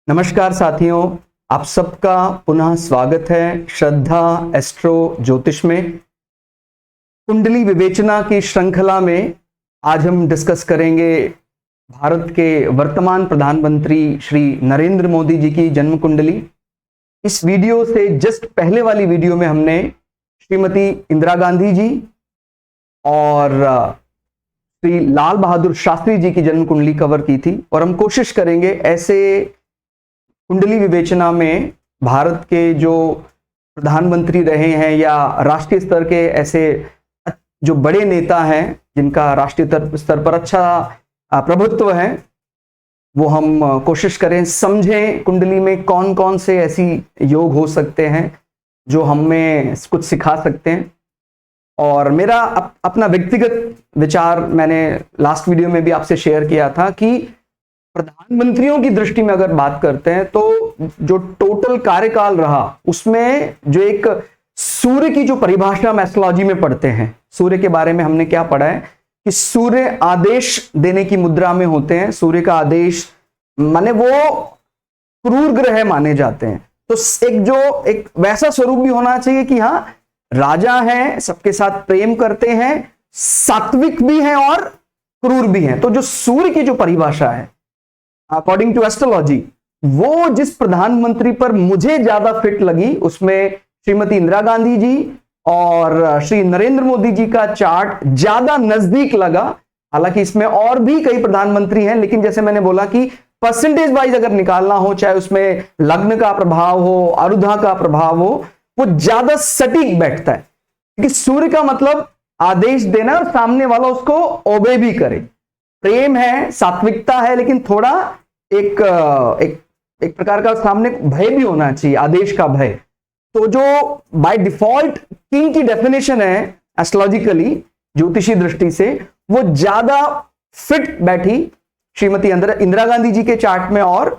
नमस्कार साथियों, आप सबका पुनः स्वागत है श्रद्धा एस्ट्रो ज्योतिष में। कुंडली विवेचना की श्रृंखला में आज हम डिस्कस करेंगे भारत के वर्तमान प्रधानमंत्री श्री नरेंद्र मोदी जी की जन्म कुंडली। इस वीडियो से जस्ट पहले वाली वीडियो में हमने श्रीमती इंदिरा गांधी जी और श्री लाल बहादुर शास्त्री जी की जन्म कुंडली कवर की थी, और हम कोशिश करेंगे ऐसे कुंडली विवेचना में भारत के जो प्रधानमंत्री रहे हैं या राष्ट्रीय स्तर के ऐसे जो बड़े नेता हैं जिनका राष्ट्रीय स्तर पर अच्छा प्रभुत्व है, वो हम कोशिश करें समझें कुंडली में कौन कौन से ऐसी योग हो सकते हैं जो हमें कुछ सिखा सकते हैं। और मेरा अपना व्यक्तिगत विचार मैंने लास्ट वीडियो में भी आपसे शेयर किया था कि प्रधानमंत्रियों की दृष्टि में अगर बात करते हैं तो जो टोटल कार्यकाल रहा उसमें जो एक सूर्य की जो परिभाषा हम एस्ट्रोलॉजी में पढ़ते हैं, सूर्य के बारे में हमने क्या पढ़ा है कि सूर्य आदेश देने की मुद्रा में होते हैं। सूर्य का आदेश माने वो क्रूर ग्रह माने जाते हैं, तो एक वैसा स्वरूप भी होना चाहिए कि हाँ, राजा है, सबके साथ प्रेम करते हैं, सात्विक भी हैं और क्रूर भी हैं। तो जो सूर्य की जो परिभाषा है अकॉर्डिंग टू एस्ट्रोलॉजी, वो जिस प्रधानमंत्री पर मुझे ज्यादा फिट लगी उसमें श्रीमती इंदिरा गांधी जी और श्री नरेंद्र मोदी जी का चार्ट ज्यादा नजदीक लगा। हालांकि इसमें और भी कई प्रधानमंत्री हैं, लेकिन जैसे मैंने बोला कि परसेंटेज वाइज अगर निकालना हो, चाहे उसमें लग्न का प्रभाव हो, आरुधा का प्रभाव हो, वो ज्यादा सटीक बैठता है। क्योंकि सूर्य का मतलब आदेश देना और सामने वाला उसको ओबे भी करे। प्रेम है, सात्विकता है, लेकिन थोड़ा एक प्रकार का सामने भय भी होना चाहिए, आदेश का भय। तो जो बाय डिफॉल्ट किंग की डेफिनेशन है एस्ट्रोलॉजिकली, ज्योतिषी दृष्टि से, वो ज्यादा फिट बैठी श्रीमती इंदिरा गांधी जी के चार्ट में और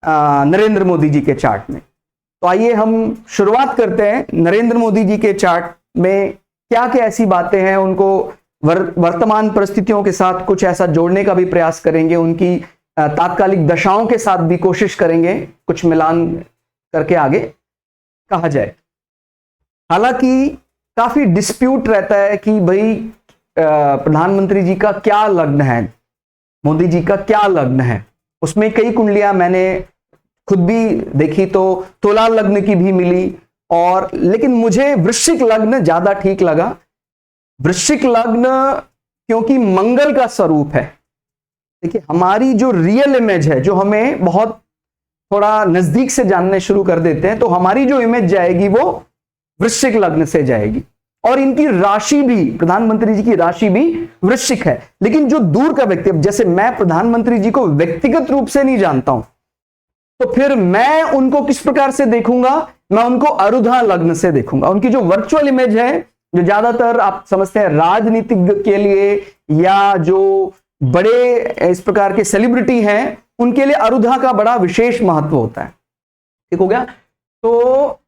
नरेंद्र मोदी जी के चार्ट में। तो आइए हम शुरुआत करते हैं। नरेंद्र मोदी जी के चार्ट में क्या क्या ऐसी बातें हैं, उनको वर्तमान परिस्थितियों के साथ कुछ ऐसा जोड़ने का भी प्रयास करेंगे, उनकी तात्कालिक दशाओं के साथ भी कोशिश करेंगे कुछ मिलान करके आगे कहा जाए। हालांकि काफी डिस्प्यूट रहता है कि भाई प्रधानमंत्री जी का क्या लग्न है, मोदी जी का क्या लग्न है। उसमें कई कुंडलियां मैंने खुद भी देखी तो तुला लग्न की भी मिली, और लेकिन मुझे वृश्चिक लग्न ज्यादा ठीक लगा। वृश्चिक लग्न क्योंकि मंगल का स्वरूप है। देखिए, हमारी जो रियल इमेज है, जो हमें बहुत थोड़ा नजदीक से जानने शुरू कर देते हैं, तो हमारी जो इमेज जाएगी वो वृश्चिक लग्न से जाएगी। और इनकी राशि भी, प्रधानमंत्री जी की राशि भी वृश्चिक है। लेकिन जो दूर का व्यक्ति, जैसे मैं प्रधानमंत्री जी को व्यक्तिगत रूप से नहीं जानता हूं, तो फिर मैं उनको किस प्रकार से देखूंगा? मैं उनको आरुधा लग्न से देखूंगा। उनकी जो वर्चुअल इमेज है, जो ज्यादातर आप समझते हैं राजनीतिज्ञ के लिए या जो बड़े इस प्रकार के सेलिब्रिटी हैं, उनके लिए आरुधा का बड़ा विशेष महत्व होता है। ठीक हो गया? तो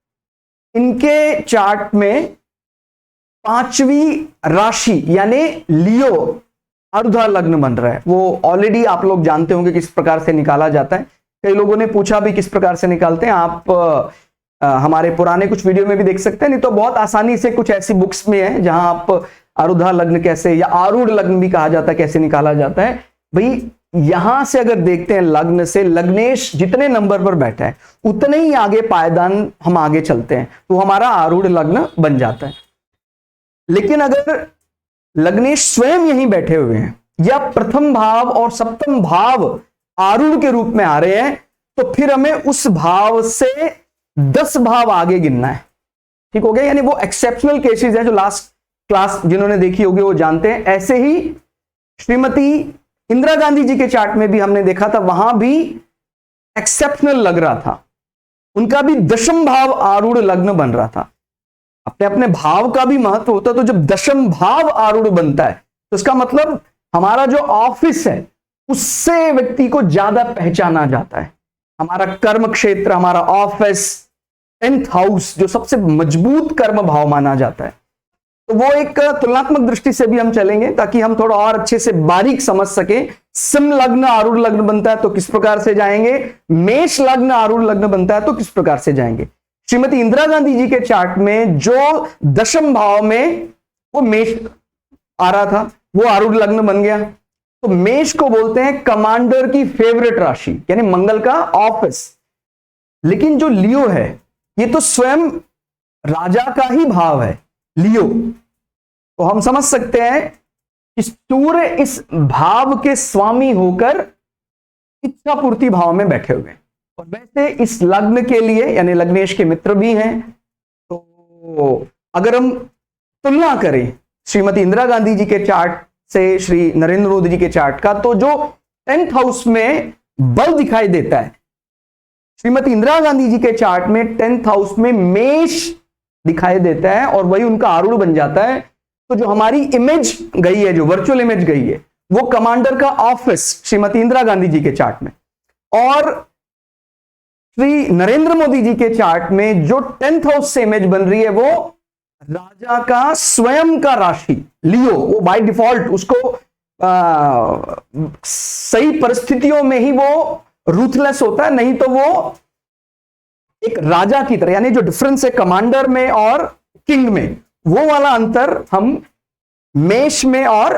इनके चार्ट में पांचवी राशि यानी लियो आरुधा लग्न बन रहा है। वो ऑलरेडी आप लोग जानते होंगे किस प्रकार से निकाला जाता है। कई लोगों ने पूछा भी किस प्रकार से निकालते हैं। आप हमारे पुराने कुछ वीडियो में भी देख सकते हैं, नहीं तो बहुत आसानी से कुछ ऐसी बुक्स में है जहां आप आरुधा लग्न कैसे, या आरूढ़ लग्न भी कहा जाता है, कैसे निकाला जाता है। भाई यहां से अगर देखते हैं लग्न से, लग्नेश जितने नंबर पर बैठा है उतने ही आगे पायदान हम आगे चलते हैं, तो हमारा आरूढ़ लग्न बन जाता है। लेकिन अगर लग्नेश स्वयं यहीं बैठे हुए हैं या प्रथम भाव और सप्तम भाव आरूढ़ के रूप में आ रहे हैं, तो फिर हमें उस भाव से 10 भाव आगे गिनना है। ठीक हो गया? यानी वो एक्सेप्शनल केसेस है, जो लास्ट क्लास जिन्होंने देखी होगी वो जानते हैं। ऐसे ही श्रीमती इंदिरा गांधी जी के चार्ट में भी हमने देखा था, वहां भी एक्सेप्शनल लग रहा था। उनका भी दशम भाव आरूढ़ लग्न बन रहा था। अपने अपने भाव का भी महत्व होता है। तो जब दशम भाव आरूढ़ बनता है तो इसका मतलब हमारा जो ऑफिस है उससे व्यक्ति को ज्यादा पहचाना जाता है। हमारा कर्म क्षेत्र, हमारा ऑफिस, 10th हाउस जो सबसे मजबूत कर्म भाव माना जाता है, तो वो एक तुलनात्मक दृष्टि से भी हम चलेंगे ताकि हम थोड़ा और अच्छे से बारीक समझ सके। सिंह लग्न आरूढ़ लग्न बनता है तो किस प्रकार से जाएंगे, मेष लग्न आरूढ़ लग्न बनता है तो किस प्रकार से जाएंगे। श्रीमती इंदिरा गांधी जी के चार्ट में जो दशम भाव में वो मेष आ रहा था वो आरूढ़ लग्न बन गया। तो मेष को बोलते हैं कमांडर की फेवरेट राशि, यानी मंगल का ऑफिस। लेकिन जो लियो है ये तो स्वयं राजा का ही भाव है लियो। तो हम समझ सकते हैं कि सूर्य इस भाव के स्वामी होकर इच्छा पूर्ति भाव में बैठे हुए हैं। और वैसे इस लग्न के लिए यानी लग्नेश के मित्र भी हैं। तो अगर हम तुलना करें श्रीमती इंदिरा गांधी जी के चार्ट से श्री नरेंद्र मोदी जी के चार्ट का, तो जो 10th हाउस में बल दिखाई देता है श्रीमती इंदिरा गांधी जी के चार्ट में 10th हाउस में मेष दिखाई देता है और वही उनका आरूढ़ बन जाता है। तो जो हमारी इमेज गई है, जो वर्चुअल इमेज गई है, वो कमांडर का ऑफिस श्रीमती इंदिरा गांधी जी के चार्ट में, और श्री नरेंद्र मोदी जी के चार्ट में जो 10th हाउस से इमेज बन रही है वो राजा का स्वयं का राशि लियो। वो बाय डिफॉल्ट उसको सही परिस्थितियों में ही वो रूथलेस होता है, नहीं तो वो एक राजा की तरह, यानी जो डिफरेंस है कमांडर में और किंग में, वो वाला अंतर हम मेष में और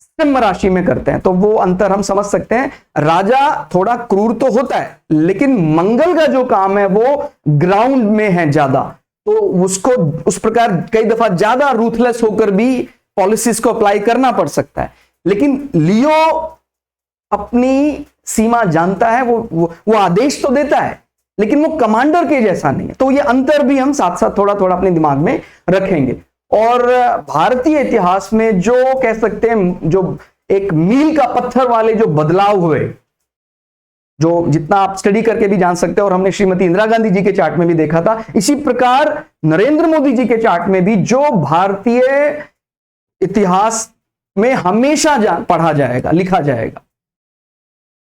सिंह राशि में करते हैं। तो वो अंतर हम समझ सकते हैं। राजा थोड़ा क्रूर तो होता है लेकिन मंगल का जो काम है वो ग्राउंड में है ज्यादा, तो उसको उस प्रकार कई दफा ज्यादा रूथलेस होकर भी पॉलिसीज को अप्लाई करना पड़ सकता है। लेकिन लियो अपनी सीमा जानता है, वो आदेश तो देता है लेकिन वो कमांडर के जैसा नहीं है। तो ये अंतर भी हम साथ साथ थोड़ा थोड़ा अपने दिमाग में रखेंगे। और भारतीय इतिहास में जो कह सकते हैं जो एक मील का पत्थर वाले जो बदलाव हुए, जो जितना आप स्टडी करके भी जान सकते हैं, और हमने श्रीमती इंदिरा गांधी जी के चार्ट में भी देखा था, इसी प्रकार नरेंद्र मोदी जी के चार्ट में भी जो भारतीय इतिहास में हमेशा पढ़ा जाएगा, लिखा जाएगा।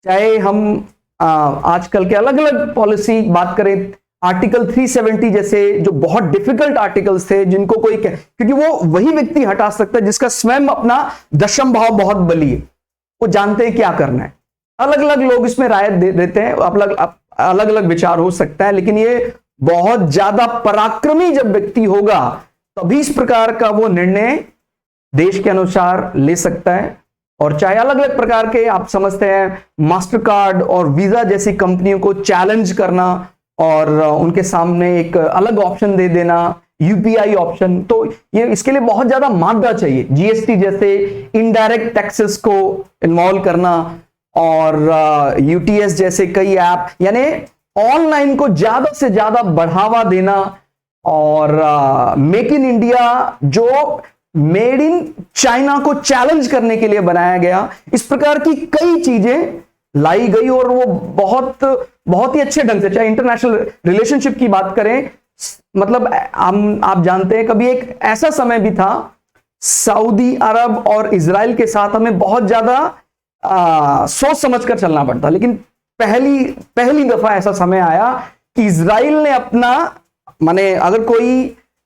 चाहे हम आजकल के अलग अलग पॉलिसी बात करें, आर्टिकल 370 जैसे जो बहुत डिफिकल्ट आर्टिकल्स थे जिनको कोई क्योंकि वो वही व्यक्ति हटा सकता है जिसका स्वयं अपना दशम भाव बहुत बली है, वो जानते हैं क्या करना है। अलग अलग लोग इसमें राय देते हैं, अलग अलग विचार हो सकता है, लेकिन ये बहुत ज्यादा पराक्रमी जब व्यक्ति होगा तभी इस प्रकार का वो निर्णय देश के अनुसार ले सकता है। और चाहे अलग अलग प्रकार के आप समझते हैं मास्टर कार्ड और वीजा जैसी कंपनियों को चैलेंज करना और उनके सामने एक अलग ऑप्शन दे देना, यूपीआई ऑप्शन, तो ये इसके लिए बहुत ज्यादा मादा चाहिए। जीएसटी जैसे इनडायरेक्ट टैक्सेस को इन्वॉल्व करना और यूटीएस जैसे कई ऐप, यानी ऑनलाइन को ज्यादा से ज्यादा बढ़ावा देना, और मेक इन इंडिया जो मेड इन चाइना को चैलेंज करने के लिए बनाया गया, इस प्रकार की कई चीजें लाई गई। और वो बहुत ही अच्छे ढंग से, चाहे इंटरनेशनल रिलेशनशिप की बात करें, मतलब आप जानते हैं कभी एक ऐसा समय भी था सऊदी अरब और इजराइल के साथ हमें बहुत ज्यादा सोच समझकर चलना पड़ता, लेकिन पहली दफा ऐसा समय आया कि इजराइल ने अपना, माने अगर कोई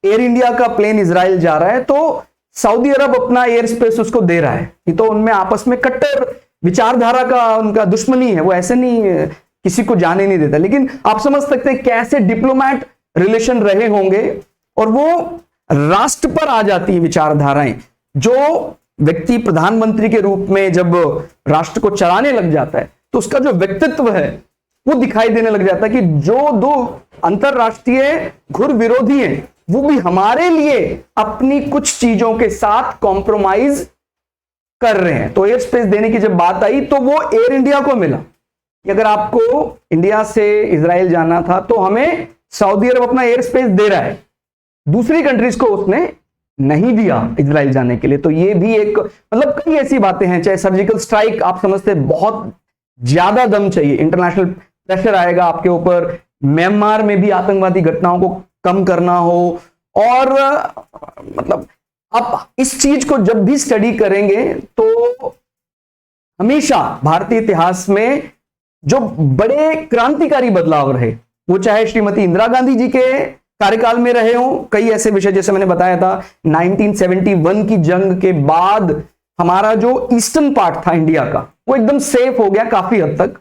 एयर इंडिया का प्लेन इजराइल जा रहा है तो सऊदी अरब अपना एयर स्पेस उसको दे रहा है। नहीं तो उनमें आपस में कट्टर विचारधारा का उनका दुश्मनी है, वो ऐसे नहीं किसी को जाने नहीं देता। लेकिन आप समझ सकते हैं कैसे डिप्लोमेट रिलेशन रहे होंगे, और वो राष्ट्र पर आ जाती है विचारधाराएं। जो व्यक्ति प्रधानमंत्री के रूप में जब राष्ट्र को चलाने लग जाता है तो उसका जो व्यक्तित्व है वो दिखाई देने लग जाता है कि जो दो अंतरराष्ट्रीय घुर विरोधी हैं वो भी हमारे लिए अपनी कुछ चीजों के साथ कॉम्प्रोमाइज कर रहे हैं। तो एयर स्पेस देने की जब बात आई तो वो एयर इंडिया को मिला कि अगर आपको इंडिया से इजराइल जाना था तो हमें सऊदी अरब अपना एयर स्पेस दे रहा है, दूसरी कंट्रीज को उसने नहीं दिया इजराइल जाने के लिए। तो ये भी एक, मतलब कई ऐसी बातें हैं, चाहे सर्जिकल स्ट्राइक आप समझते बहुत ज्यादा दम चाहिए, इंटरनेशनल प्रेशर आएगा आपके ऊपर, म्यांमार में भी आतंकवादी घटनाओं को कम करना हो, और मतलब आप इस चीज को जब भी स्टडी करेंगे तो हमेशा भारतीय इतिहास में जो बड़े क्रांतिकारी बदलाव रहे, वो चाहे श्रीमती इंदिरा गांधी जी के कार्यकाल में रहे हो, कई ऐसे विषय जैसे मैंने बताया था 1971 की जंग के बाद हमारा जो ईस्टर्न पार्ट था इंडिया का वो एकदम सेफ हो गया काफी हद तक।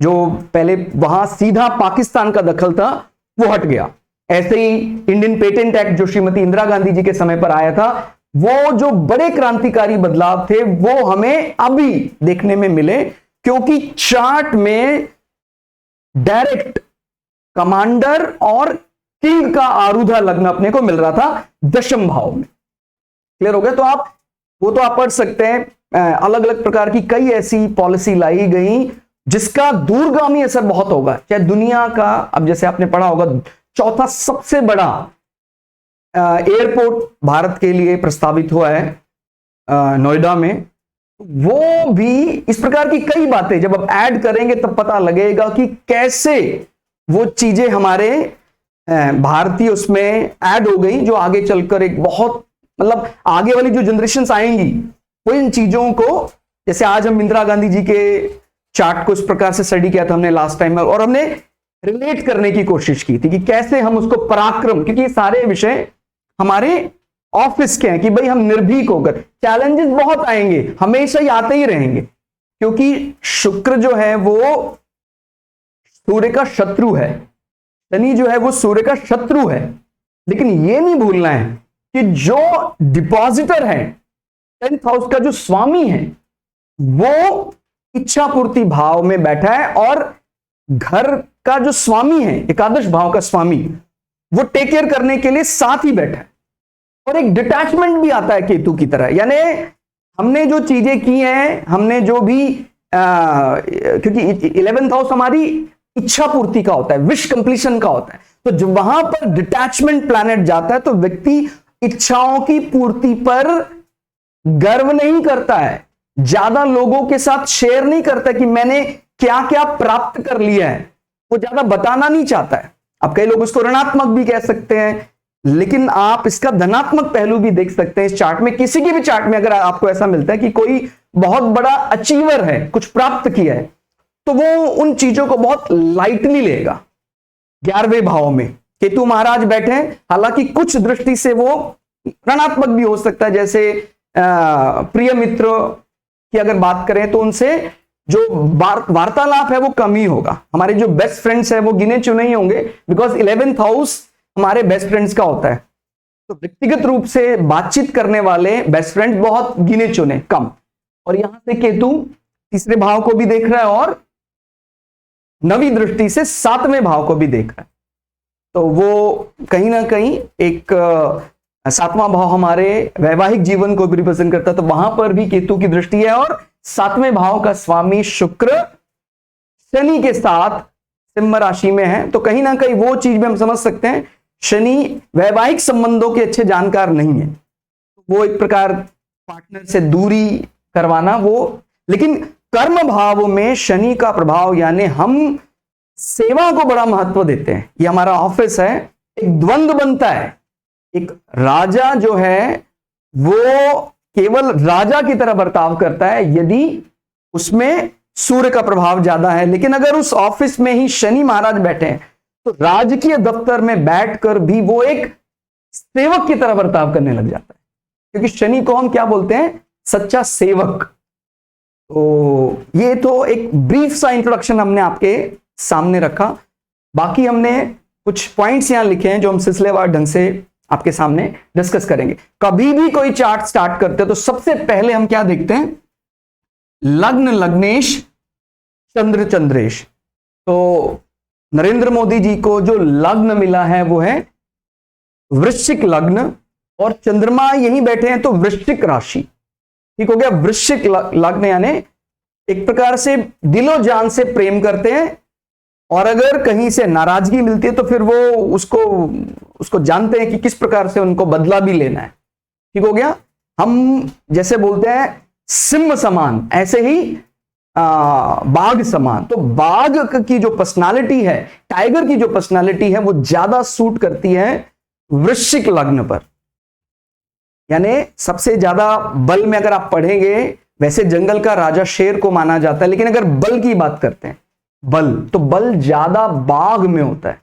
जो पहले वहां सीधा पाकिस्तान का दखल था वो हट गया। ऐसे ही इंडियन पेटेंट एक्ट जो श्रीमती इंदिरा गांधी जी के समय पर आया था, वो जो बड़े क्रांतिकारी बदलाव थे वो हमें अभी देखने में मिले, क्योंकि चार्ट में डायरेक्ट कमांडर और किंग का आरूढ़ा लग्न अपने को मिल रहा था दशम भाव में। क्लियर हो गया? तो आप वो तो आप पढ़ सकते हैं, अलग अलग प्रकार की कई ऐसी पॉलिसी लाई गई जिसका दूरगामी असर बहुत होगा। चाहे दुनिया का, अब जैसे आपने पढ़ा होगा, चौथा सबसे बड़ा एयरपोर्ट भारत के लिए प्रस्तावित हुआ है नोएडा में। वो भी इस प्रकार की कई बातें जब आप ऐड करेंगे तब पता लगेगा कि कैसे वो चीजें हमारे भारतीय उसमें ऐड हो गई, जो आगे चलकर एक बहुत मतलब आगे वाली जो जनरेशंस आएंगी वो इन चीजों को, जैसे आज हम इंदिरा गांधी जी के चार्ट को इस प्रकार से स्टडी किया था हमने लास्ट टाइम में, और हमने रिलेट करने की कोशिश की थी कि कैसे हम उसको पराक्रम, क्योंकि ये सारे विषय हमारे ऑफिस के हैं कि भाई हम निर्भीक होकर, चैलेंजेस बहुत आएंगे, हमेशा ही आते ही रहेंगे, क्योंकि शुक्र जो है वो सूर्य का शत्रु है, शनि जो है वो सूर्य का शत्रु है। लेकिन ये नहीं भूलना है कि जो डिपॉजिटर है, 10th हाउस का जो स्वामी है, वो इच्छा पूर्ति भाव में बैठा है, और घर का जो स्वामी है, एकादश भाव का स्वामी, वो टेक केयर करने के लिए साथ ही बैठा है। और एक डिटैचमेंट भी आता है केतु की तरह, यानी हमने जो चीजें की हैं, हमने जो भी क्योंकि 11th हाउस हमारी इच्छा पूर्ति का होता है, विश कंप्लीशन का होता है, तो जब वहां पर डिटैचमेंट प्लैनेट जाता है तो व्यक्ति इच्छाओं की पूर्ति पर गर्व नहीं करता है, ज्यादा लोगों के साथ शेयर नहीं करता कि मैंने क्या क्या प्राप्त कर लिया है, वो ज्यादा बताना नहीं चाहता है। अब कई लोग उसको ऋणात्मक भी कह सकते हैं, लेकिन आप इसका धनात्मक पहलू भी देख सकते हैं इस चार्ट में। किसी के भी चार्ट में अगर आपको ऐसा मिलता है कि कोई बहुत बड़ा अचीवर है, कुछ प्राप्त किया है, तो वो उन चीजों को बहुत लाइटली लेगा। 11वें भाव में केतु महाराज बैठे हैं, हालांकि कुछ दृष्टि से वो ऋणात्मक भी हो सकता है, जैसे प्रिय मित्र की अगर बात करें तो उनसे जो वार्तालाप है वो कम ही होगा। हमारे जो बेस्ट फ्रेंड्स है वो गिने चुने ही होंगे, बिकॉज 11th हाउस हमारे बेस्ट फ्रेंड्स का होता है, तो व्यक्तिगत रूप से बातचीत करने वाले बेस्ट फ्रेंड बहुत गिने चुने, कम। और यहां से केतु तीसरे भाव को भी देख रहा है और नवी दृष्टि से 7वें भाव को भी देख रहा है, तो वो कहीं ना कहीं एक 7वां भाव हमारे वैवाहिक जीवन को भी रिप्रेजेंट करता है, तो वहां पर भी केतु की दृष्टि है। और 7वें भाव का स्वामी शुक्र शनि के साथ सिंह राशि में है, तो कहीं ना कहीं वो चीज भी हम समझ सकते हैं, शनि वैवाहिक संबंधों के अच्छे जानकार नहीं है, वो एक प्रकार पार्टनर से दूरी करवाना वो। लेकिन कर्म भाव में शनि का प्रभाव, यानी हम सेवा को बड़ा महत्व देते हैं, ये हमारा ऑफिस है, एक द्वंद्व बनता है। एक राजा जो है वो केवल राजा की तरह बर्ताव करता है यदि उसमें सूर्य का प्रभाव ज्यादा है, लेकिन अगर उस ऑफिस में ही शनि महाराज बैठे हैं तो राजकीय दफ्तर में बैठकर भी वो एक सेवक की तरह बर्ताव करने लग जाता है, क्योंकि शनि को हम क्या बोलते हैं, सच्चा सेवक। तो ये तो एक ब्रीफ सा इंट्रोडक्शन हमने आपके सामने रखा, बाकी हमने कुछ पॉइंट्स यहां लिखे हैं जो हम सिलसिलेवार ढंग से आपके सामने डिस्कस करेंगे। कभी भी कोई चार्ट स्टार्ट करते हैं तो सबसे पहले हम क्या देखते हैं, लग्न लग्नेश चंद्र चंद्रेश। तो नरेंद्र मोदी जी को जो लग्न मिला है वो है वृश्चिक लग्न, और चंद्रमा यहीं बैठे हैं तो वृश्चिक राशि, ठीक हो गया। वृश्चिक लग्न यानी एक प्रकार से दिलो जान से प्रेम करते हैं, और अगर कहीं से नाराजगी मिलती है तो फिर वो उसको जानते हैं कि किस प्रकार से उनको बदला भी लेना है, ठीक हो गया। हम जैसे बोलते हैं सिंह समान, ऐसे ही बाघ समान। तो बाघ की जो पर्सनालिटी है, टाइगर की जो पर्सनालिटी है, वो ज्यादा सूट करती है वृश्चिक लग्न पर। यानी सबसे ज्यादा बल में अगर आप पढ़ेंगे, वैसे जंगल का राजा शेर को माना जाता है, लेकिन अगर बल की बात करते हैं, बल, तो बल ज्यादा बाघ में होता है,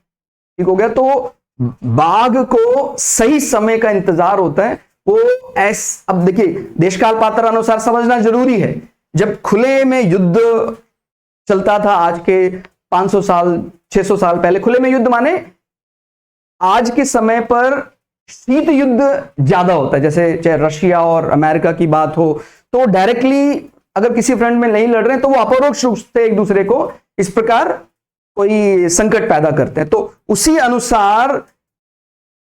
ठीक हो गया। तो बाघ को सही समय का इंतजार होता है। वो अब देखिए, देशकाल पात्र अनुसार समझना जरूरी है। जब खुले में युद्ध चलता था, आज के 500 साल 600 साल पहले, खुले में युद्ध माने आज के समय पर शीत युद्ध ज्यादा होता है। जैसे चाहे रशिया और अमेरिका की बात हो, तो डायरेक्टली अगर किसी फ्रंट में नहीं लड़ रहे हैं तो वो अपरोक्ष रूप से एक दूसरे को इस प्रकार कोई संकट पैदा करते हैं। तो उसी अनुसार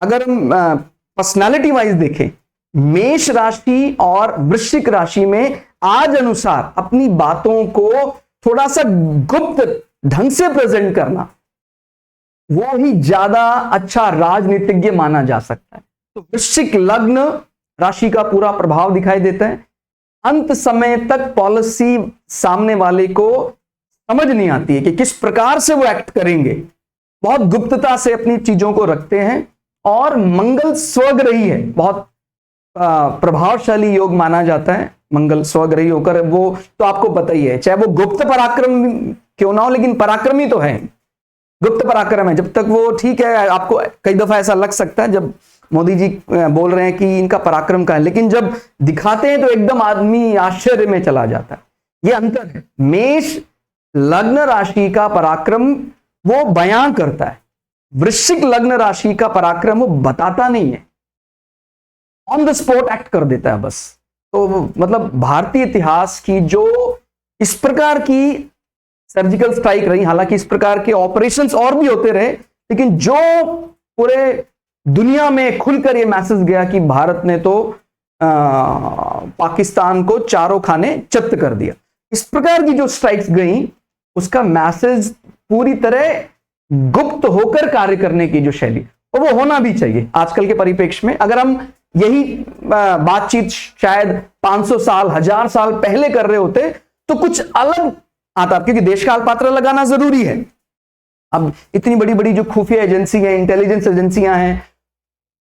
अगर हम पर्सनालिटी वाइज देखें, मेष राशि और वृश्चिक राशि में आज अनुसार अपनी बातों को थोड़ा सा गुप्त ढंग से प्रेजेंट करना, वो ही ज्यादा अच्छा राजनीतिज्ञ माना जा सकता है। तो वृश्चिक लग्न राशि का पूरा प्रभाव दिखाई देता है। अंत समय तक पॉलिसी सामने वाले को समझ नहीं आती है कि किस प्रकार से वो एक्ट करेंगे। बहुत गुप्तता से अपनी चीजों को रखते हैं। और मंगल स्वग्रही है, बहुत प्रभावशाली योग माना जाता है। मंगल स्वग्रही होकर, वो तो आपको पता ही है, चाहे वो गुप्त पराक्रम क्यों ना हो, लेकिन पराक्रमी तो है, गुप्त पराक्रम है। जब तक वो ठीक है, आपको कई दफा ऐसा लग सकता है जब मोदी जी बोल रहे हैं कि इनका पराक्रम का है, लेकिन जब दिखाते हैं तो एकदम आदमी आश्चर्य में चला जाता है। ये अंतर है। मेष लग्न राशि का पराक्रम वो बयां करता है, वृश्चिक लग्न राशि का पराक्रम वो बताता नहीं है, ऑन द स्पॉट एक्ट कर देता है बस। तो मतलब भारतीय इतिहास की जो इस प्रकार की सर्जिकल स्ट्राइक रही, हालांकि इस प्रकार के ऑपरेशंस और भी होते रहे, लेकिन जो पूरे दुनिया में खुलकर यह मैसेज गया कि भारत ने तो पाकिस्तान को चारों खाने चत्त कर दिया, इस प्रकार की जो स्ट्राइक्स गई, उसका मैसेज पूरी तरह गुप्त होकर कार्य करने की जो शैली, और वो होना भी चाहिए आजकल के परिप्रेक्ष्य में। अगर हम यही बातचीत शायद 500 साल 1000 साल पहले कर रहे होते तो कुछ अलग आता, क्योंकि देशकाल पात्र लगाना जरूरी है। अब इतनी बड़ी बड़ी जो खुफिया एजेंसी है, इंटेलिजेंस एजेंसियां हैं,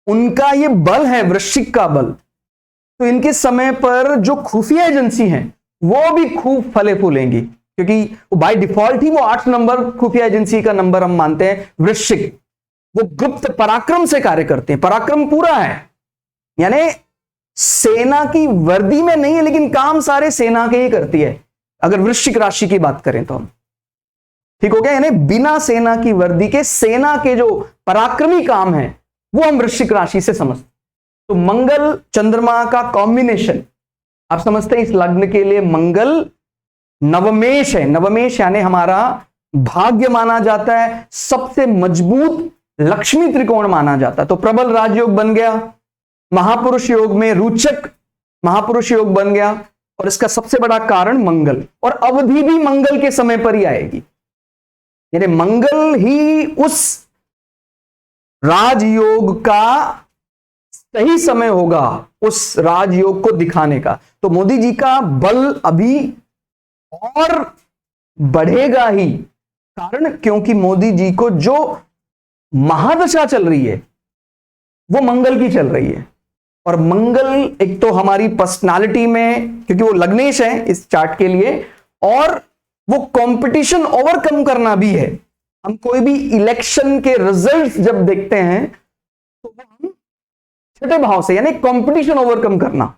उनका ये बल है वृश्चिक का बल, तो इनके समय पर जो खुफिया एजेंसी हैं वो भी खूब फले फूलेंगी, क्योंकि बाय डिफॉल्ट ही वो 8 नंबर खुफिया एजेंसी का नंबर हम मानते हैं वृश्चिक। वो गुप्त पराक्रम से कार्य करते हैं, पराक्रम पूरा है, यानी सेना की वर्दी में नहीं है, लेकिन काम सारे सेना के ही करती है। अगर वृश्चिक राशि की बात करें तो हम ठीक हो गया, यानी बिना सेना की वर्दी के सेना के जो पराक्रमी काम है वो हम वृश्चिक राशि से समझते। तो मंगल चंद्रमा का कॉम्बिनेशन आप समझते हैं, इस लग्न के लिए मंगल नवमेश है। नवमेश यानी हमारा भाग्य माना जाता है, सबसे मजबूत लक्ष्मी त्रिकोण माना जाता है। तो प्रबल राजयोग बन गया, महापुरुष योग में रुचक महापुरुष योग बन गया, और इसका सबसे बड़ा कारण मंगल, और अवधि भी मंगल के समय पर ही आएगी, यानी मंगल ही उस राजयोग का सही समय होगा उस राजयोग को दिखाने का। तो मोदी जी का बल अभी और बढ़ेगा ही, कारण क्योंकि मोदी जी को जो महादशा चल रही है वो मंगल की चल रही है। और मंगल एक तो हमारी पर्सनालिटी में, क्योंकि वो लग्नेश है इस चार्ट के लिए, और वो कंपटीशन ओवरकम करना भी है। हम कोई भी इलेक्शन के रिजल्ट्स जब देखते हैं तो वो हम छठे भाव से, यानी कंपटीशन ओवरकम करना,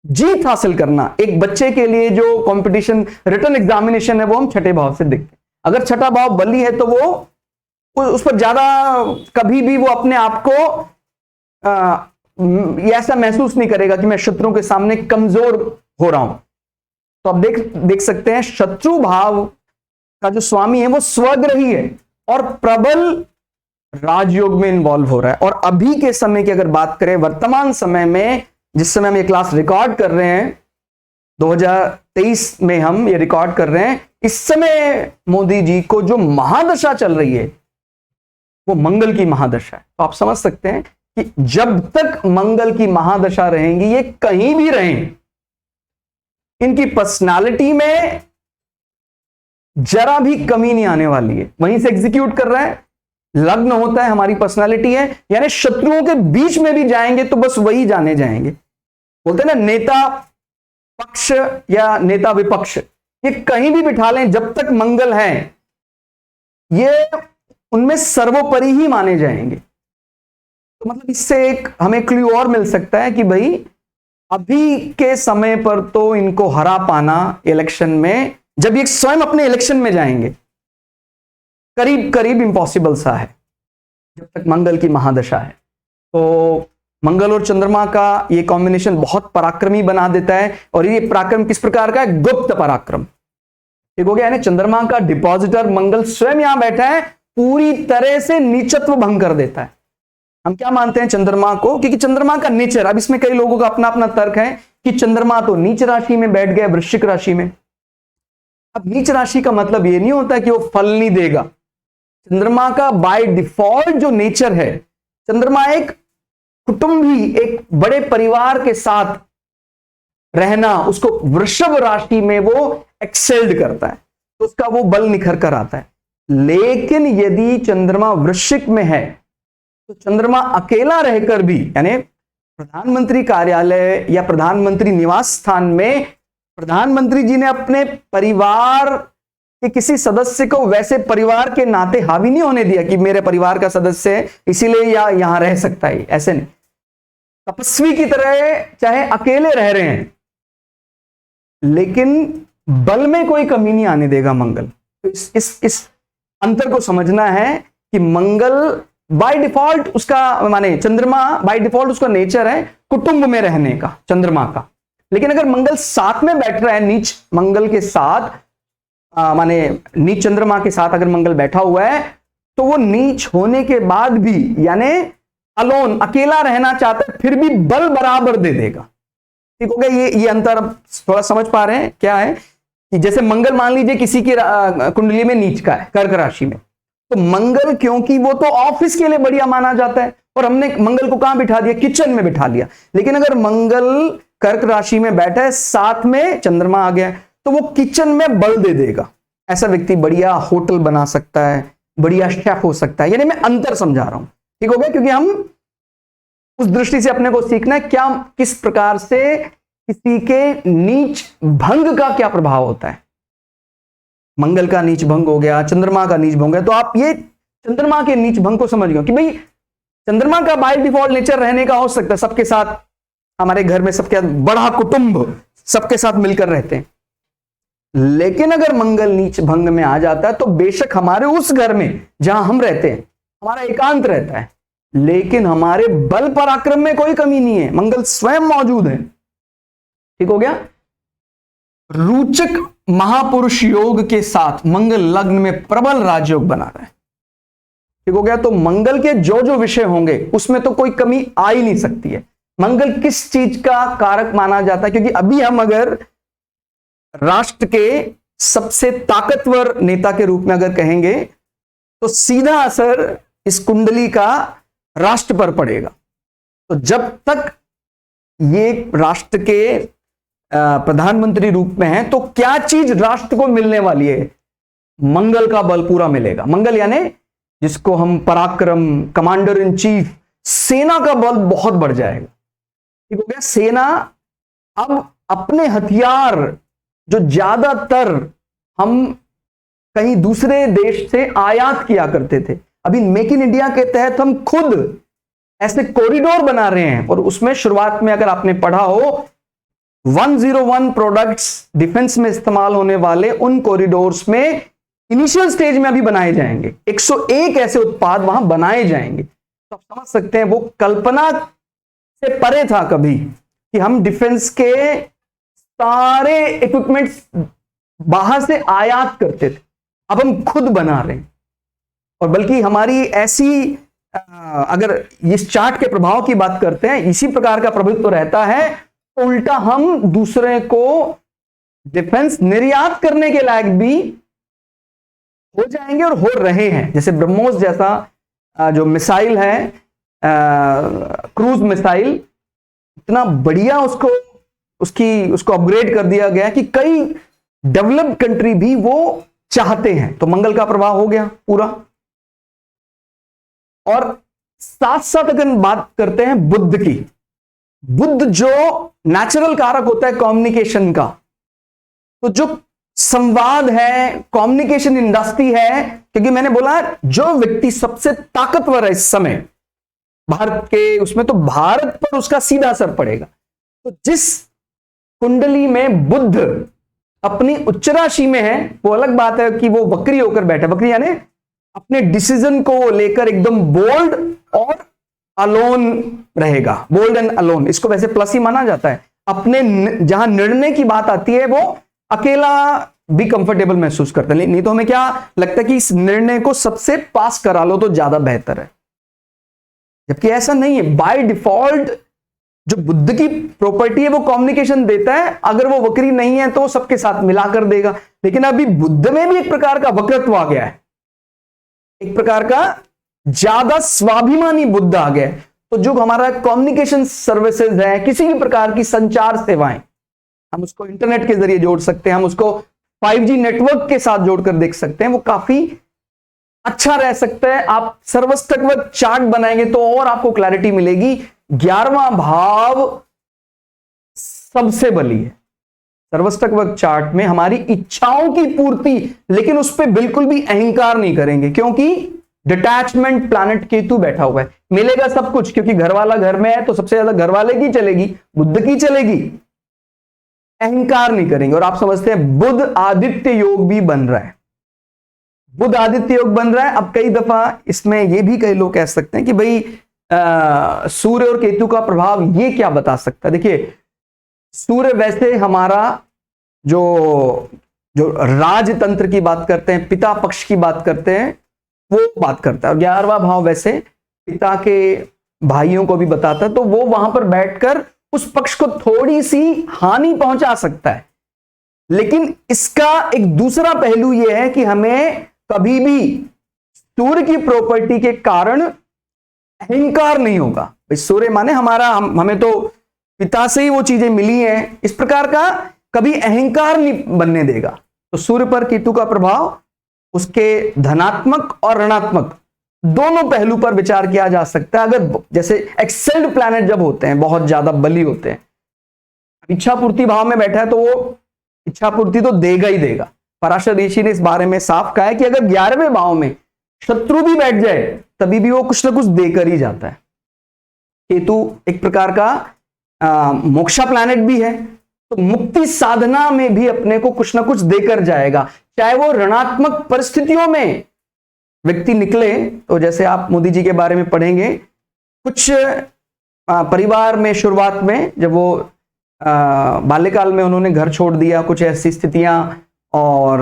जीत हासिल करना। एक बच्चे के लिए जो कंपटीशन रिटन एग्जामिनेशन है वो हम छठे भाव से देखते हैं। अगर छठा भाव बली है तो वो उस पर ज्यादा कभी भी वो अपने आप को ऐसा महसूस नहीं करेगा कि मैं शत्रुओं के सामने कमजोर हो रहा हूं। तो आप देख सकते हैं शत्रु भाव का जो स्वामी है वो स्वग्रही है और प्रबल राजयोग में इन्वॉल्व हो रहा है। और अभी के समय की अगर बात करें, वर्तमान समय में, जिस समय हम ये क्लास रिकॉर्ड कर रहे हैं, 2023 में हम ये रिकॉर्ड कर रहे हैं, इस समय मोदी जी को जो महादशा चल रही है वो मंगल की महादशा है। तो आप समझ सकते हैं कि जब तक मंगल की महादशा रहेंगी, ये कहीं भी रहें, इनकी पर्सनालिटी में जरा भी कमी नहीं आने वाली है। वहीं से एग्जीक्यूट कर रहा है, लग्न होता है, हमारी पर्सनालिटी है, यानी शत्रुओं के बीच में भी जाएंगे तो बस वही जाने जाएंगे। बोलते हैं ना, नेता पक्ष या नेता विपक्ष, ये कहीं भी बिठा लें, जब तक मंगल है ये उनमें सर्वोपरि ही माने जाएंगे। तो मतलब इससे एक हमें क्लू और मिल सकता है कि भाई अभी के समय पर तो इनको हरा पाना इलेक्शन में, जब ये स्वयं अपने इलेक्शन में जाएंगे, करीब करीब इम्पॉसिबल सा है जब तक मंगल की महादशा है। तो मंगल और चंद्रमा का ये कॉम्बिनेशन बहुत पराक्रमी बना देता है। और ये पराक्रम किस प्रकार का है? गुप्त पराक्रम। ठीक हो गया, यानी चंद्रमा का डिपॉजिटर मंगल स्वयं यहां बैठा है, पूरी तरह से नीचत्व भंग कर देता है। हम क्या मानते हैं चंद्रमा को? क्योंकि चंद्रमा का नेचर, अब इसमें कई लोगों का अपना अपना तर्क है कि चंद्रमा तो नीच राशि में बैठ गया, वृश्चिक राशि में। अब नीच राशि का मतलब यह नहीं होता कि वो फल नहीं देगा। चंद्रमा का बाय डिफॉल्ट जो नेचर है, चंद्रमा एक कुटुंबी, एक बड़े परिवार के साथ रहना, उसको वृषभ राशि में वो एक्सेल्ड करता है, तो उसका वो बल निखर कर आता है। लेकिन यदि चंद्रमा वृश्चिक में है तो चंद्रमा अकेला रहकर भी, यानी प्रधानमंत्री कार्यालय या प्रधानमंत्री निवास स्थान में प्रधानमंत्री जी ने अपने परिवार के किसी सदस्य को वैसे परिवार के नाते हावी नहीं होने दिया कि मेरे परिवार का सदस्य है इसीलिए या यहां रह सकता है, ऐसे नहीं। तपस्वी की तरह चाहे अकेले रह रहे हैं, लेकिन बल में कोई कमी नहीं आने देगा मंगल। तो इस अंतर को समझना है कि मंगल बाय डिफॉल्ट उसका, माने चंद्रमा बाय डिफॉल्ट उसका नेचर है कुटुंब में रहने का, चंद्रमा का। लेकिन अगर मंगल साथ में बैठ रहा है, नीच मंगल के साथ, माने नीच चंद्रमा के साथ अगर मंगल बैठा हुआ है, तो वो नीच होने के बाद भी, यानी अलोन, अकेला रहना चाहता है, फिर भी बल बराबर दे देगा। ठीक हो गया, ये अंतर थोड़ा समझ पा रहे हैं क्या है? कि जैसे मंगल मान लीजिए किसी की कुंडली में नीच का है, कर्क राशि में, तो मंगल, क्योंकि वो तो ऑफिस के लिए बढ़िया माना जाता है, और हमने मंगल को कहां बिठा दिया? किचन में बिठा लिया। लेकिन अगर मंगल कर्क राशि में बैठा है, साथ में चंद्रमा आ गया, तो वो किचन में बल दे देगा। ऐसा व्यक्ति बढ़िया होटल बना सकता है, बढ़िया शेफ हो सकता है। यानी मैं अंतर समझा रहा हूं, ठीक हो गया? क्योंकि हम उस दृष्टि से अपने को सीखना है क्या, किस प्रकार से किसी के नीच भंग का क्या प्रभाव होता है। मंगल का नीच भंग हो गया, चंद्रमा का नीच भंग हो गया, तो आप ये चंद्रमा के नीच भंग को समझ गए कि भाई चंद्रमा का बाय डिफॉल्ट नेचर रहने का हो सकता है, सबके साथ, हमारे घर में सबके बड़ा कुटुंब, सबके साथ मिलकर रहते हैं। लेकिन अगर मंगल नीच भंग में आ जाता है, तो बेशक हमारे उस घर में जहां हम रहते हैं हमारा एकांत रहता है, लेकिन हमारे बल पराक्रम में कोई कमी नहीं है, मंगल स्वयं मौजूद है। ठीक हो गया? रूचक महापुरुष योग के साथ मंगल लग्न में प्रबल राजयोग बना रहा है। ठीक हो गया? तो मंगल के जो जो विषय होंगे उसमें तो कोई कमी आ ही नहीं सकती है। मंगल किस चीज का कारक माना जाता है? क्योंकि अभी हम अगर राष्ट्र के सबसे ताकतवर नेता के रूप में अगर कहेंगे, तो सीधा असर इस कुंडली का राष्ट्र पर पड़ेगा। तो जब तक ये राष्ट्र के प्रधानमंत्री रूप में है, तो क्या चीज राष्ट्र को मिलने वाली है? मंगल का बल पूरा मिलेगा। मंगल यानी जिसको हम पराक्रम, कमांडर इन चीफ, सेना का बल बहुत बढ़ जाएगा। ठीक हो गया? सेना अब अपने हथियार जो ज्यादातर हम कहीं दूसरे देश से आयात किया करते थे, अभी मेक इन इंडिया के तहत हम खुद ऐसे कॉरिडोर बना रहे हैं। और उसमें शुरुआत में अगर आपने पढ़ा हो, 101 प्रोडक्ट्स डिफेंस में इस्तेमाल होने वाले उन कॉरिडोर्स में इनिशियल स्टेज में अभी बनाए जाएंगे। 101 ऐसे उत्पाद वहां बनाए जाएंगे। तो आप समझ सकते हैं वो कल्पना से परे था कभी कि हम डिफेंस के सारे इक्विपमेंट्स बाहर से आयात करते थे, अब हम खुद बना रहे हैं। और बल्कि हमारी ऐसी, अगर इस चार्ट के प्रभाव की बात करते हैं, इसी प्रकार का प्रभुत्व रहता है, तो उल्टा हम दूसरे को डिफेंस निर्यात करने के लायक भी हो जाएंगे और हो रहे हैं। जैसे ब्रह्मोस जैसा जो मिसाइल है, क्रूज मिसाइल, इतना बढ़िया उसको अपग्रेड कर दिया गया कि कई डेवलप्ड कंट्री भी वो चाहते हैं। तो मंगल का प्रभाव हो गया पूरा। और साथ साथ अगर बात करते हैं बुध की, बुध जो नेचुरल कारक होता है कम्युनिकेशन का, तो जो संवाद है, कम्युनिकेशन इंडस्ट्री है, क्योंकि मैंने बोला जो व्यक्ति सबसे ताकतवर है इस समय, भारत के उसमें, तो भारत पर उसका सीधा असर पड़ेगा। तो जिस कुंडली में बुध अपनी उच्च राशि में है, वो अलग बात है कि वो वक्री होकर बैठा, वक्री यानी अपने डिसीजन को लेकर एकदम बोल्ड और अलोन रहेगा, बोल्ड एंड अलोन, इसको वैसे प्लस ही माना जाता है। अपने जहां निर्णय की बात आती है वो अकेला भी कंफर्टेबल महसूस करता है, नहीं तो हमें क्या लगता है कि इस निर्णय को सबसे पास करा लो तो ज्यादा बेहतर है, जबकि ऐसा नहीं है। बाय डिफॉल्ट जो बुद्ध की प्रॉपर्टी है वो कम्युनिकेशन देता है, अगर वो वक्री नहीं है तो सबके साथ मिलाकर देगा। लेकिन अभी बुद्ध में भी एक प्रकार का वक्रत्व आ गया है, एक प्रकार का ज्यादा स्वाभिमानी बुद्ध आ गया है। तो जो हमारा कम्युनिकेशन सर्विसेज है, किसी भी प्रकार की संचार सेवाएं, हम उसको इंटरनेट के जरिए जोड़ सकते हैं, हम उसको 5G नेटवर्क के साथ जोड़कर देख सकते हैं, वो काफी अच्छा रह सकता है। आप सर्वस्तकवत चार्ट बनाएंगे तो और आपको क्लैरिटी मिलेगी। 11वां भाव सबसे बली है सर्वस्तकवत चार्ट में, हमारी इच्छाओं की पूर्ति, लेकिन उस पर बिल्कुल भी अहंकार नहीं करेंगे, क्योंकि डिटैचमेंट प्लैनेट केतु बैठा हुआ है। मिलेगा सब कुछ, क्योंकि घर वाला घर में है तो सबसे ज्यादा घर वाले की चलेगी, बुद्ध की चलेगी, अहंकार नहीं करेंगे। और आप समझते हैं बुध आदित्य योग भी बन रहा है, बुध आदित्य योग बन रहा है। अब कई दफा इसमें यह भी कई लोग कह सकते हैं कि भाई सूर्य और केतु का प्रभाव ये क्या बता सकता है। देखिए, सूर्य वैसे हमारा जो राजतंत्र की बात करते हैं, पिता पक्ष की बात करते हैं, वो बात करता है। और 11वां भाव वैसे पिता के भाइयों को भी बताता है, तो वो वहां पर बैठकर उस पक्ष को थोड़ी सी हानि पहुंचा सकता है। लेकिन इसका एक दूसरा पहलू यह है कि हमें कभी भी सूर्य की प्रॉपर्टी के कारण अहंकार नहीं होगा। सूर्य माने हमारा हमें तो पिता से ही वो चीजें मिली हैं, इस प्रकार का कभी अहंकार नहीं बनने देगा। तो सूर्य पर केतु का प्रभाव उसके धनात्मक और ऋणात्मक दोनों पहलू पर विचार किया जा सकता है। अगर जैसे एक्सेल्ड प्लैनेट जब होते हैं, बहुत ज्यादा बली होते हैं, इच्छा पूर्ति भाव में बैठा है तो वो इच्छा पूर्ति तो देगा ही देगा। पराशर ऋषि ने इस बारे में साफ कहा है कि अगर 11वें भाव में शत्रु भी बैठ जाए तभी भी वो कुछ ना कुछ देकर ही जाता है। केतु एक प्रकार का मोक्षा प्लैनेट भी है, तो मुक्ति साधना में भी अपने को कुछ ना कुछ देकर जाएगा, चाहे वो ऋणात्मक परिस्थितियों में व्यक्ति निकले। तो जैसे आप मोदी जी के बारे में पढ़ेंगे, कुछ परिवार में शुरुआत में जब वो बाल्यकाल में उन्होंने घर छोड़ दिया, कुछ ऐसी स्थितियां, और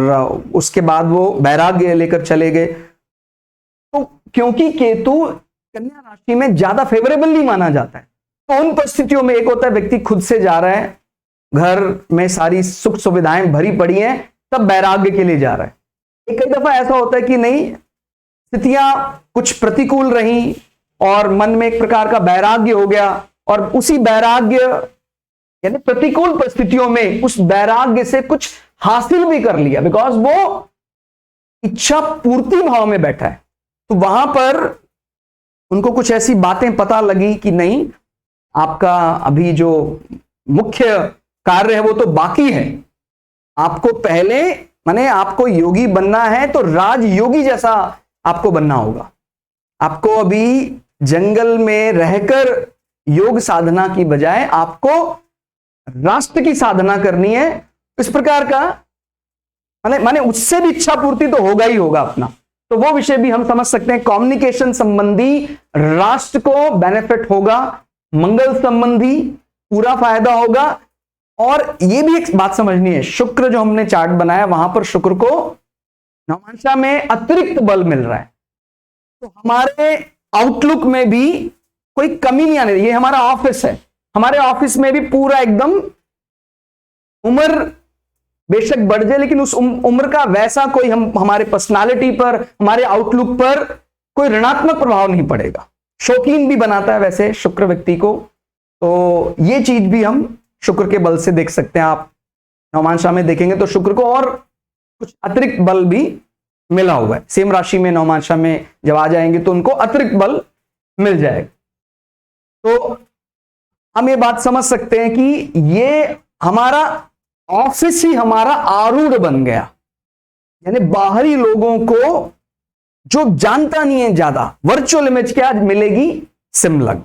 उसके बाद वो वैराग्य लेकर चले गए। तो क्योंकि केतु कन्या राशि में ज्यादा फेवरेबल नहीं माना जाता है, तो उन परिस्थितियों में एक होता है व्यक्ति खुद से जा रहा है, घर में सारी सुख सुविधाएं भरी पड़ी हैं, तब वैराग्य के लिए जा रहा है। एक कई दफा ऐसा होता है कि नहीं, स्थितियां कुछ प्रतिकूल रही और मन में एक प्रकार का वैराग्य हो गया, और उसी वैराग्य यानी प्रतिकूल परिस्थितियों में उस वैराग्य से कुछ हासिल भी कर लिया, बिकॉज वो इच्छा पूर्ति भाव में बैठा है। तो वहां पर उनको कुछ ऐसी बातें पता लगी कि नहीं, आपका अभी जो मुख्य कार्य है वो तो बाकी है, आपको पहले माने आपको योगी बनना है तो राजयोगी जैसा आपको बनना होगा। आपको अभी जंगल में रहकर योग साधना की बजाय आपको राष्ट्र की साधना करनी है। इस प्रकार का माने उससे भी इच्छा पूर्ति तो होगा ही होगा अपना। तो वो विषय भी हम समझ सकते हैं। कम्युनिकेशन संबंधी राष्ट्र को बेनिफिट होगा, मंगल संबंधी पूरा फायदा होगा। और ये भी एक बात समझनी है, शुक्र जो हमने चार्ट बनाया वहां पर शुक्र को नवांशा में अतिरिक्त बल मिल रहा है, तो हमारे आउटलुक में भी कोई कमी नहीं आने। ये हमारा ऑफिस है, हमारे ऑफिस में भी पूरा एकदम उम्र बेशक बढ़ जाए, लेकिन उस उम्र का वैसा कोई हमारे पर्सनालिटी पर, हमारे आउटलुक पर कोई ऋणात्मक प्रभाव नहीं पड़ेगा। शौकीन भी बनाता है वैसे शुक्र व्यक्ति को, तो ये चीज भी हम शुक्र के बल से देख सकते हैं। आप नवमांशा में देखेंगे तो शुक्र को और कुछ अतिरिक्त बल भी मिला हुआ है। सेम राशि में नवमांशा में जब आ जाएंगे तो उनको अतिरिक्त बल मिल जाएगा। तो हम ये बात समझ सकते हैं कि ये हमारा ऑफिस ही हमारा आरूढ़ बन गया, यानी बाहरी लोगों को जो जानता नहीं है ज्यादा, वर्चुअल इमेज क्या मिलेगी, सिम लग्न।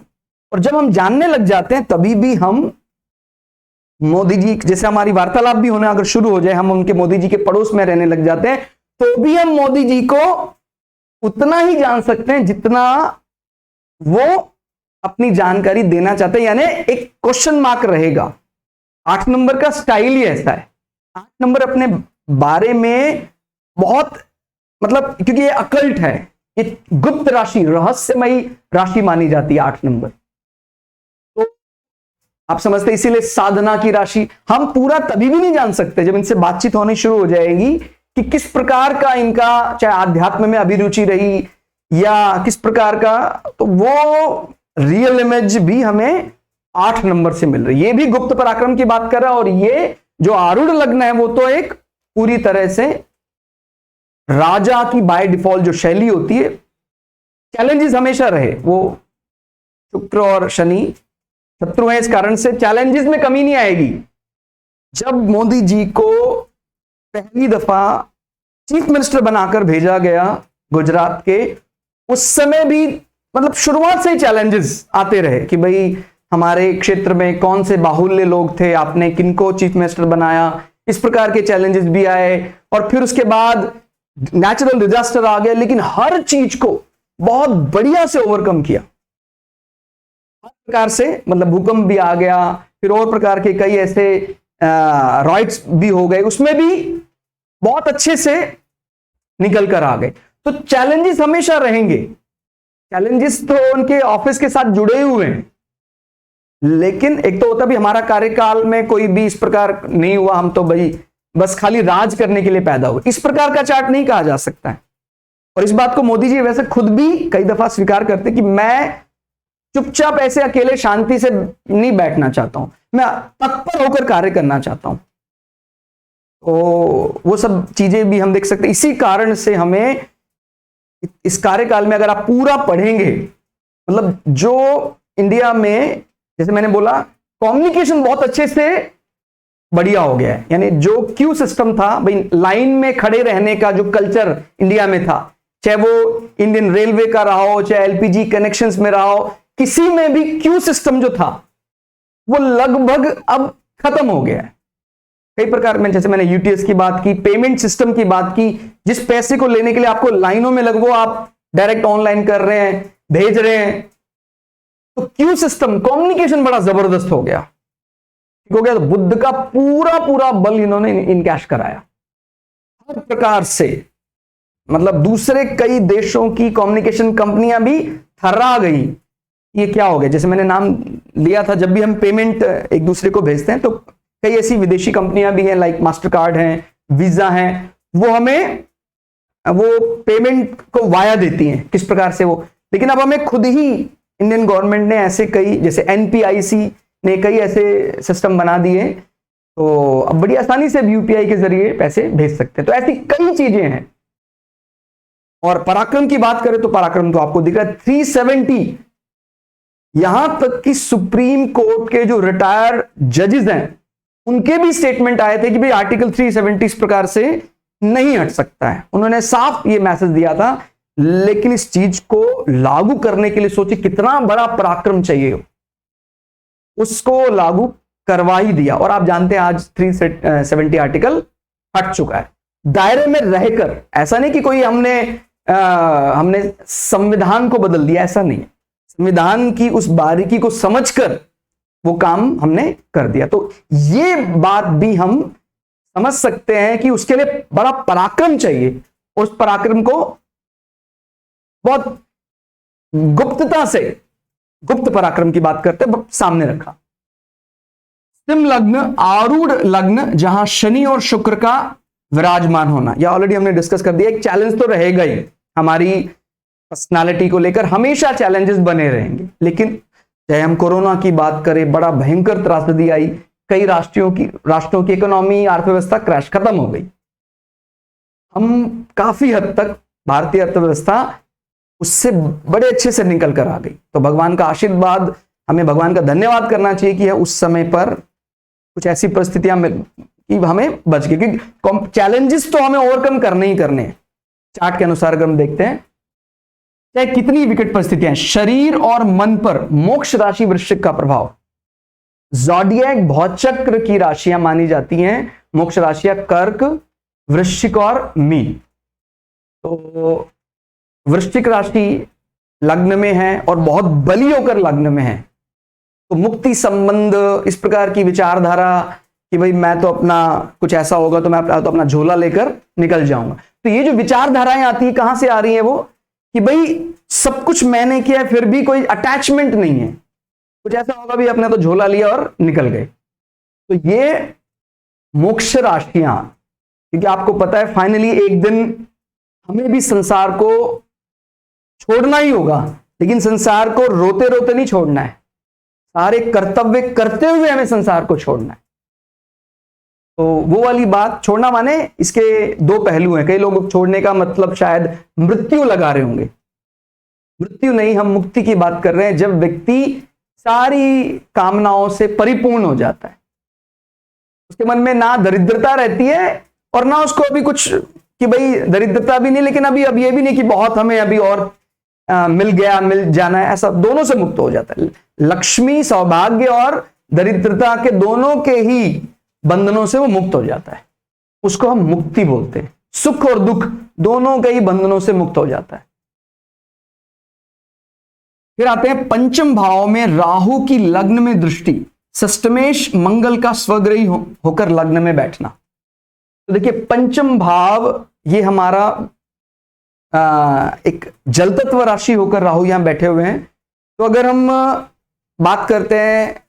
और जब हम जानने लग जाते हैं तभी भी हम मोदी जी, जैसे हमारी वार्तालाप भी होना अगर शुरू हो जाए, हम उनके मोदी जी के पड़ोस में रहने लग जाते हैं, तो भी हम मोदी जी को उतना ही जान सकते हैं जितना वो अपनी जानकारी देना चाहते हैं, यानी एक क्वेश्चन मार्क रहेगा। 8 नंबर का स्टाइल ही ऐसा है। 8 नंबर अपने बारे में बहुत, मतलब क्योंकि ये अकल्ट है, ये गुप्त राशि, रहस्यमयी राशि मानी जाती है 8 नंबर। तो आप समझते, इसीलिए साधना की राशि। हम पूरा तभी भी नहीं जान सकते जब इनसे बातचीत होनी शुरू हो जाएगी कि किस प्रकार का इनका चाहे आध्यात्म में अभिरुचि रही या किस प्रकार का, तो वो रियल इमेज भी हमें 8 नंबर से मिल रही है। ये भी गुप्त पराक्रम की बात कर रहा है, और ये जो आरूढ़ लग्न है वो तो एक पूरी तरह से राजा की बाय डिफॉल्ट जो शैली होती है, चैलेंजेस हमेशा रहे। वो शुक्र और शनि शत्रु है, इस कारण से चैलेंजेस में कमी नहीं आएगी। जब मोदी जी को पहली दफा चीफ मिनिस्टर बनाकर भेजा गया गुजरात के, उस समय भी मतलब शुरुआत से ही चैलेंजेस आते रहे कि भाई हमारे क्षेत्र में कौन से बाहुल्य लोग थे, आपने किनको चीफ मिनिस्टर बनाया, इस प्रकार के चैलेंजेस भी आए। और फिर उसके बाद नेचुरल डिजास्टर आ गया, लेकिन हर चीज को बहुत बढ़िया से ओवरकम किया। हर प्रकार से, मतलब भूकंप भी आ गया, फिर और प्रकार के कई ऐसे रॉइट्स भी हो गए, उसमें भी बहुत अच्छे से निकल कर आ गए। तो चैलेंजेस हमेशा रहेंगे, चैलेंजेस तो उनके ऑफिस के साथ जुड़े हुए हैं, लेकिन एक तो होता भी हमारा कार्यकाल में कोई भी इस प्रकार नहीं हुआ, हम तो भाई बस खाली राज करने के लिए पैदा हुए, इस प्रकार का चार्ट नहीं कहा जा सकता है। और इस बात को मोदी जी वैसे खुद भी कई दफा स्वीकार करते कि मैं चुपचाप ऐसे अकेले शांति से नहीं बैठना चाहता हूं, मैं तत्पर होकर कार्य करना चाहता हूं। तो वो सब चीजें भी हम देख सकते हैं। इसी कारण से हमें इस कार्यकाल में अगर आप पूरा पढ़ेंगे, मतलब जो इंडिया में, जैसे मैंने बोला, कम्युनिकेशन बहुत अच्छे से बढ़िया हो गया है। यानी जो क्यू सिस्टम था, भाई लाइन में खड़े रहने का जो कल्चर इंडिया में था, चाहे वो इंडियन रेलवे का रहा हो, चाहे एलपीजी कनेक्शंस में रहा हो, किसी में भी क्यू सिस्टम जो था वो लगभग अब खत्म हो गया है। कई प्रकार में, जैसे मैंने यूटीएस की बात की, पेमेंट सिस्टम की बात की, जिस पैसे को लेने के लिए आपको लाइनों में लगभग आप डायरेक्ट ऑनलाइन कर रहे हैं, भेज रहे हैं। तो क्यू सिस्टम, कम्युनिकेशन बड़ा जबरदस्त हो गया, ठीक हो गया। तो बुद्ध का पूरा पूरा बल इन्होंने इनकैश कराया हर प्रकार से। मतलब दूसरे कई देशों की कम्युनिकेशन कंपनियां भी थर्रा गई, ये क्या हो गया। जैसे मैंने नाम लिया था, जब भी हम पेमेंट एक दूसरे को भेजते हैं तो कई ऐसी विदेशी कंपनियां भी हैं, लाइक मास्टर कार्ड हैं, वीजा हैं, वो हमें वो पेमेंट को वाया देती हैं किस प्रकार से वो। लेकिन अब हमें खुद ही इंडियन गवर्नमेंट ने ऐसे कई, जैसे एनपीआईसी ने कई ऐसे सिस्टम बना दिए, तो अब बड़ी आसानी से यूपीआई के जरिए पैसे भेज सकते हैं। तो ऐसी कई चीजें हैं। और पराक्रम की बात करें तो पराक्रम तो आपको दिख रहा है 370, यहां तक कि सुप्रीम कोर्ट के जो रिटायर्ड जजेस हैं उनके भी स्टेटमेंट आए थे कि भाई आर्टिकल 370 इस प्रकार से नहीं हट सकता है। उन्होंने साफ ये मैसेज दिया था, लेकिन इस चीज को लागू करने के लिए सोचिए कितना बड़ा पराक्रम चाहिए, उसको लागू करवा ही दिया। और आप जानते हैं आज 370 आर्टिकल हट चुका है दायरे में रहकर। ऐसा नहीं कि कोई हमने संविधान को बदल दिया, ऐसा नहीं है। संविधान की उस बारीकी को समझकर वो काम हमने कर दिया। तो ये बात भी हम समझ सकते हैं कि उसके लिए बड़ा पराक्रम चाहिए। उस पराक्रम को बहुत गुप्तता से, गुप्त पराक्रम की बात करते सामने रखा। सिंह लग्न, आरूढ़ लग्न, जहां शनि और शुक्र का विराजमान होना, या ऑलरेडी हमने डिस्कस कर दिया। एक चैलेंज तो रहेगा ही, हमारी पर्सनालिटी को लेकर हमेशा चैलेंजेस बने रहेंगे। लेकिन चाहे हम कोरोना की बात करें, बड़ा भयंकर त्रासदी आई, कई राष्ट्रों की इकोनॉमी, अर्थव्यवस्था क्रैश, खत्म हो गई। हम काफी हद तक भारतीय अर्थव्यवस्था उससे बड़े अच्छे से निकल कर आ गई। तो भगवान का आशीर्वाद, हमें भगवान का धन्यवाद करना चाहिए कि उस समय पर कुछ ऐसी परिस्थितियां कि हमें बच गई, क्योंकि चैलेंजेस तो हमें ओवरकम करने ही करने हैं। चार्ट के अनुसार अगर हम देखते हैं, चाहे कितनी विकट परिस्थितियां, शरीर और मन पर मोक्ष राशि वृश्चिक का प्रभाव। ज़ोडिएक भौचक्र की राशियां मानी जाती हैं मोक्ष राशियां कर्क, वृश्चिक और मीन। तो वृश्चिक राशि लग्न में है और बहुत बली होकर लग्न में है, तो मुक्ति संबंध, इस प्रकार की विचारधारा कि भाई मैं तो अपना कुछ ऐसा होगा तो मैं तो अपना झोला लेकर निकल जाऊंगा। तो ये जो विचारधाराएं आती है कहां से आ रही है वो, कि भाई सब कुछ मैंने किया फिर भी कोई अटैचमेंट नहीं है, कुछ ऐसा होगा भी अपने तो झोला लिया और निकल गए। तो ये मोक्ष राशियां, क्योंकि आपको पता है फाइनली एक दिन हमें भी संसार को छोड़ना ही होगा, लेकिन संसार को रोते रोते नहीं छोड़ना है, सारे कर्तव्य करते हुए हमें संसार को छोड़ना है। तो वो वाली बात, छोड़ना माने इसके दो पहलू हैं। कई लोग छोड़ने का मतलब शायद मृत्यु लगा रहे होंगे, मृत्यु नहीं, हम मुक्ति की बात कर रहे हैं। जब व्यक्ति सारी कामनाओं से परिपूर्ण हो जाता है, उसके मन में ना दरिद्रता रहती है और ना उसको अभी कुछ कि भाई दरिद्रता भी नहीं, लेकिन अभी ये भी नहीं कि बहुत हमें अभी और मिल गया, मिल जाना है, ऐसा दोनों से मुक्त हो जाता है। लक्ष्मी, सौभाग्य और दरिद्रता के दोनों के ही बंधनों से वो मुक्त हो जाता है, उसको हम मुक्ति बोलते हैं। सुख और दुख दोनों के ही बंधनों से मुक्त हो जाता है। फिर आते हैं पंचम भाव में राहु की लग्न में दृष्टि, षष्टमेश मंगल का स्वग्रही होकर लग्न में बैठना। तो देखिए पंचम भाव ये हमारा एक जल तत्व राशि होकर राहु यहां बैठे हुए हैं। तो अगर हम बात करते हैं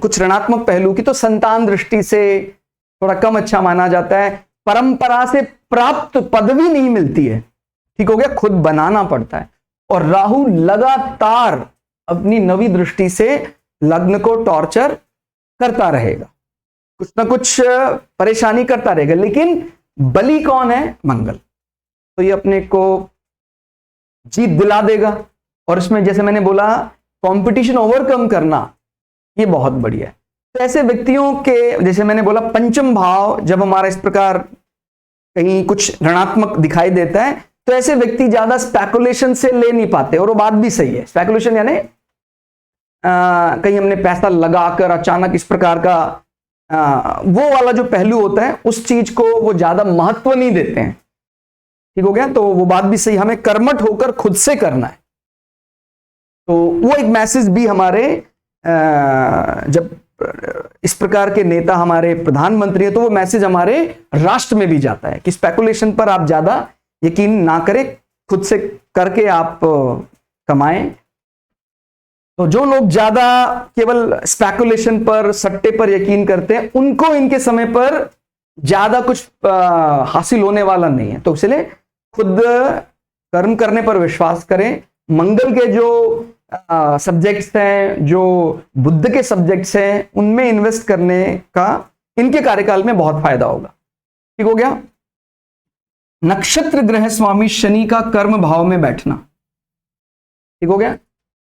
कुछ ऋणात्मक पहलू की, तो संतान दृष्टि से थोड़ा कम अच्छा माना जाता है, परंपरा से प्राप्त पदवी नहीं मिलती है, ठीक हो गया, खुद बनाना पड़ता है। और राहु लगातार अपनी नवी दृष्टि से लग्न को टॉर्चर करता रहेगा, कुछ ना कुछ परेशानी करता रहेगा, लेकिन बली कौन है? मंगल। तो ये अपने को जीत दिला देगा। और इसमें जैसे मैंने बोला कंपटीशन ओवरकम करना, ये बहुत बढ़िया है। तो ऐसे व्यक्तियों के, जैसे मैंने बोला पंचम भाव जब हमारा इस प्रकार कहीं कुछ ऋणात्मक दिखाई देता है, तो ऐसे व्यक्ति ज्यादा स्पेकुलेशन से ले नहीं पाते। और वो बात भी सही है, स्पेकुलेशन यानी कहीं हमने पैसा लगाकर अचानक इस प्रकार का वो वाला जो पहलू होता है, उस चीज को वो ज्यादा महत्व नहीं देते हैं, ठीक हो गया। तो वो बात भी सही, हमें कर्मठ होकर खुद से करना है। तो वो एक मैसेज भी हमारे जब इस प्रकार के नेता हमारे प्रधानमंत्री है, तो वो मैसेज हमारे राष्ट्र में भी जाता है कि स्पेकुलेशन पर आप ज्यादा यकीन ना करें, खुद से करके आप कमाएं। तो जो लोग ज्यादा केवल स्पेकुलेशन पर, सट्टे पर यकीन करते हैं, उनको इनके समय पर ज्यादा कुछ हासिल होने वाला नहीं है। तो इसलिए खुद कर्म करने पर विश्वास करें। मंगल के जो सब्जेक्ट्स हैं, जो बुद्ध के सब्जेक्ट्स हैं, उनमें इन्वेस्ट करने का इनके कार्यकाल में बहुत फायदा होगा, ठीक हो गया। नक्षत्र ग्रह स्वामी शनि का कर्म भाव में बैठना, ठीक हो गया।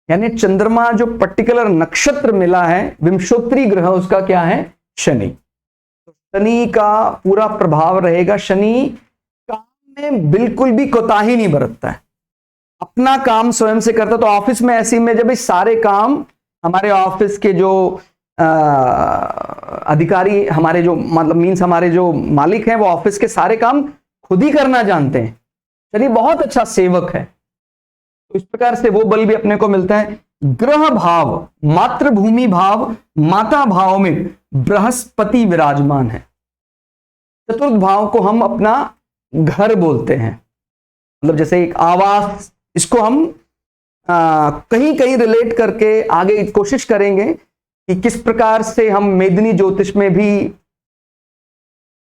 यानी चंद्रमा जो पर्टिकुलर नक्षत्र मिला है, विंशोत्तरी ग्रह उसका क्या है? शनि। तो शनि का पूरा प्रभाव रहेगा। शनि काम में बिल्कुल भी कोताही नहीं बरतता है, अपना काम स्वयं से करता। तो ऑफिस में ऐसी में जब सारे काम हमारे ऑफिस के जो अधिकारी, हमारे जो मतलब मीन्स हमारे जो मालिक हैं, वो ऑफिस के सारे काम खुद ही करना जानते हैं, चलिए बहुत अच्छा सेवक है। तो इस प्रकार से वो बल भी अपने को मिलता है। ग्रह भाव, मातृभूमि भाव, माता भाव में बृहस्पति विराजमान है। चतुर्थ भाव को हम अपना घर बोलते हैं, मतलब जैसे एक आवास, इसको हम कहीं कहीं रिलेट करके आगे कोशिश करेंगे कि किस प्रकार से हम मेदिनी ज्योतिष में भी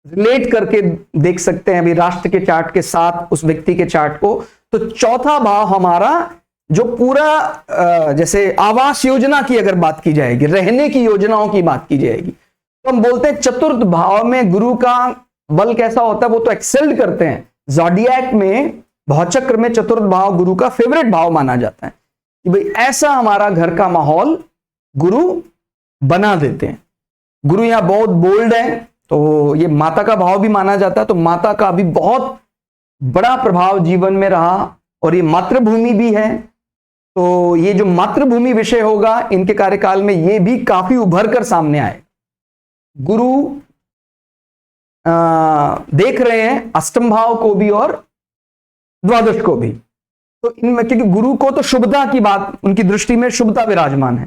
रिलेट करके देख सकते हैं अभी राष्ट्र के चार्ट के साथ उस व्यक्ति के चार्ट को। तो चौथा भाव हमारा जो पूरा जैसे आवास योजना की अगर बात की जाएगी, रहने की योजनाओं की बात की जाएगी, तो हम बोलते हैं चतुर्थ भाव में गुरु का बल कैसा होता है, वो तो एक्सेल्ड करते हैं। ज़ोडिएक में, भौचक्र में चतुर्थ भाव गुरु का फेवरेट भाव माना जाता है कि भाई ऐसा हमारा घर का माहौल गुरु बना देते हैं। गुरु यहां बहुत बोल्ड है, तो ये माता का भाव भी माना जाता है। तो माता का भी बहुत बड़ा प्रभाव जीवन में रहा और ये मातृभूमि भी है। तो ये जो मातृभूमि विषय होगा इनके कार्यकाल में, ये भी काफी उभर कर सामने आए। गुरु देख रहे हैं अष्टम भाव को भी और द्वादश को भी। तो इनमें, क्योंकि गुरु को तो शुभता की बात, उनकी दृष्टि में शुभता विराजमान है।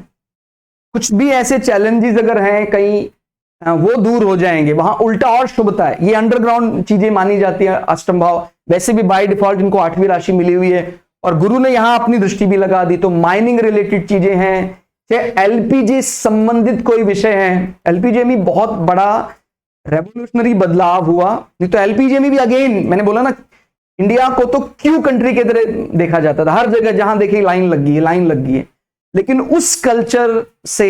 कुछ भी ऐसे चैलेंजेस अगर हैं कहीं, वो दूर हो जाएंगे, वहां उल्टा और शुभता है। ये अंडरग्राउंड चीजें मानी जाती है अष्टम भाव, वैसे भी बाय डिफॉल्ट इनको 8वीं राशि मिली हुई है और गुरु ने यहां अपनी दृष्टि भी लगा दी। तो माइनिंग रिलेटेड चीजें हैं, चाहे एलपीजी संबंधित कोई विषय है। एलपीजी में बहुत बड़ा रेवोल्यूशनरी बदलाव हुआ। नहीं तो एलपीजी में भी अगेन मैंने बोला ना, इंडिया को तो क्यू कंट्री के तरह देखा जाता था, हर जगह जहां देखे लाइन लग गई है, लाइन लग गई है। लेकिन उस कल्चर से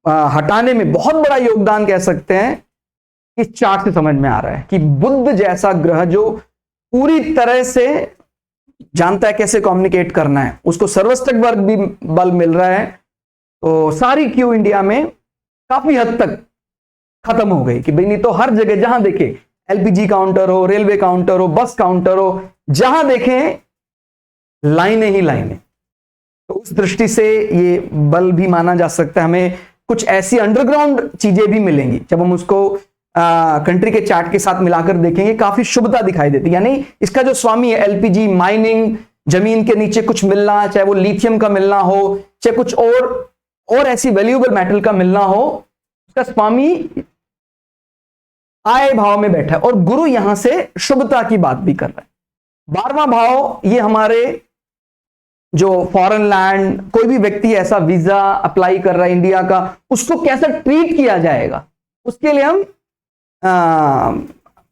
हटाने में बहुत बड़ा योगदान कह सकते हैं, इस चार्ट से समझ में आ रहा है कि बुध जैसा ग्रह जो पूरी तरह से जानता है कैसे कम्युनिकेट करना है, उसको सर्वस्टक वर्ग भी बल मिल रहा है। तो सारी क्यू इंडिया में काफी हद तक खत्म हो गई कि भाई नहीं तो हर जगह जहां देखे एलपीजी काउंटर हो, रेलवे काउंटर हो, बस काउंटर हो, जहां देखें लाइनें ही लाइनें। तो उस दृष्टि से ये बल भी माना जा सकता है। हमें कुछ ऐसी अंडरग्राउंड चीजें भी मिलेंगी जब हम उसको कंट्री के चार्ट के साथ मिलाकर देखेंगे, काफी शुभता दिखाई देती है। यानी इसका जो स्वामी है एलपीजी, माइनिंग, जमीन के नीचे कुछ मिलना, चाहे वो लिथियम का मिलना हो, चाहे कुछ और ऐसी वैल्यूएबल मेटल का मिलना हो, उसका स्वामी आय भाव में बैठा है और गुरु यहां से शुभता की बात भी कर रहा है। 12वां भाव, ये हमारे जो फॉरेन लैंड, कोई भी व्यक्ति ऐसा वीजा अप्लाई कर रहा है इंडिया का, उसको कैसा ट्रीट किया जाएगा, उसके लिए हम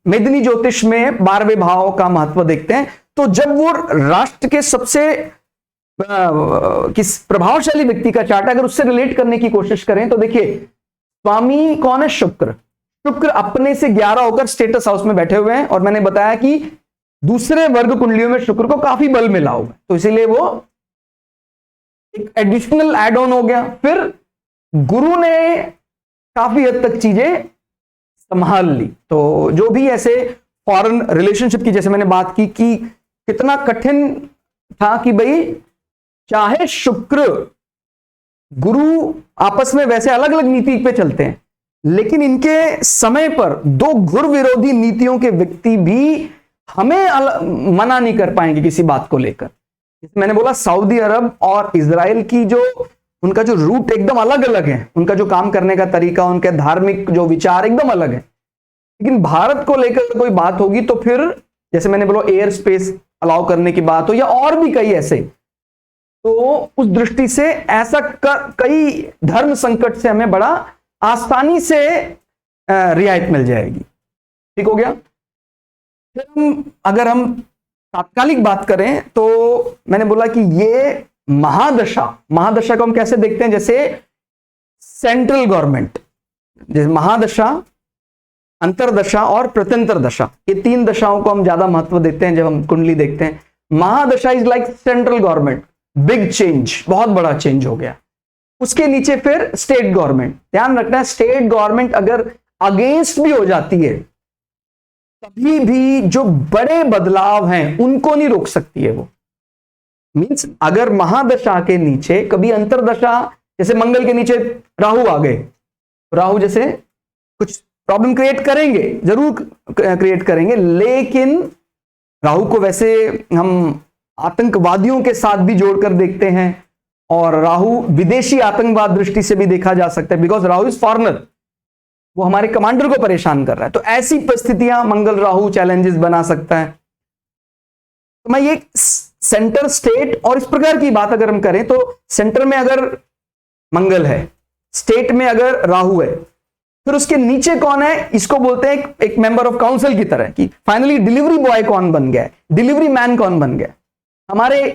मेदिनी ज्योतिष में 12वें भाव का महत्व देखते हैं। तो जब वो राष्ट्र के सबसे किस प्रभावशाली व्यक्ति का चार्ट, अगर उससे रिलेट करने की कोशिश करें तो देखिए स्वामी कौन है, शुक्र। शुक्र अपने से 11 होकर स्टेटस हाउस में बैठे हुए हैं और मैंने बताया कि दूसरे वर्ग कुंडलियों में शुक्र को काफी बल मिला हुआ है, तो इसीलिए वो एक एडिशनल एड ऑन हो गया। फिर गुरु ने काफी हद तक चीजें संभाल ली। तो जो भी ऐसे फॉरेन रिलेशनशिप की जैसे मैंने बात की कि कितना कठिन था कि भाई चाहे शुक्र गुरु आपस में वैसे अलग अलग नीति पे चलते हैं, लेकिन इनके समय पर दो घुर विरोधी नीतियों के व्यक्ति भी हमें मना नहीं कर पाएंगे किसी बात को लेकर। मैंने बोला सऊदी अरब और इजराइल की जो उनका जो रूट एकदम अलग अलग है, उनका जो काम करने का तरीका, उनके धार्मिक जो विचार एकदम अलग है। लेकिन भारत को लेकर कोई बात होगी तो फिर जैसे मैंने बोला एयर स्पेस अलाउ करने की बात हो या और भी कई ऐसे, तो उस दृष्टि से ऐसा कई धर्म संकट से हमें बड़ा आसानी से रियायत मिल जाएगी। ठीक हो गया। फिर अगर हम तात्कालिक बात करें तो मैंने बोला कि ये महादशा को हम कैसे देखते हैं, जैसे सेंट्रल गवर्नमेंट, जैसे महादशा, अंतरदशा और प्रत्यंतर दशा, ये 3 दशाओं को हम ज्यादा महत्व देते हैं जब हम कुंडली देखते हैं। महादशा is like central government, big change, बहुत बड़ा चेंज हो गया। उसके नीचे फिर स्टेट गवर्नमेंट। ध्यान रखना है स्टेट गवर्नमेंट अगर अगेंस्ट भी हो जाती है तभी भी जो बड़े बदलाव हैं उनको नहीं रोक सकती है वो। मींस अगर महादशा के नीचे कभी अंतरदशा, जैसे मंगल के नीचे राहु आ गए, राहु जैसे कुछ प्रॉब्लम क्रिएट करेंगे, जरूर क्रिएट करेंगे, लेकिन राहु को वैसे हम आतंकवादियों के साथ भी जोड़कर देखते हैं और राहु विदेशी आतंकवाद दृष्टि से भी देखा जा सकता है, बिकॉज राहु इज फॉरेनर, वो हमारे कमांडर को परेशान कर रहा है। तो ऐसी परिस्थितियां मंगल राहु चैलेंजेस बना सकता है। तो मैं ये सेंटर स्टेट और इस प्रकार की बात अगर हम करें तो सेंटर में अगर मंगल है, स्टेट में अगर राहु है, फिर उसके नीचे कौन है, इसको बोलते हैं एक मेंबर ऑफ काउंसिल की तरह कि फाइनली डिलीवरी बॉय कौन बन गया, डिलीवरी मैन कौन बन गया। हमारे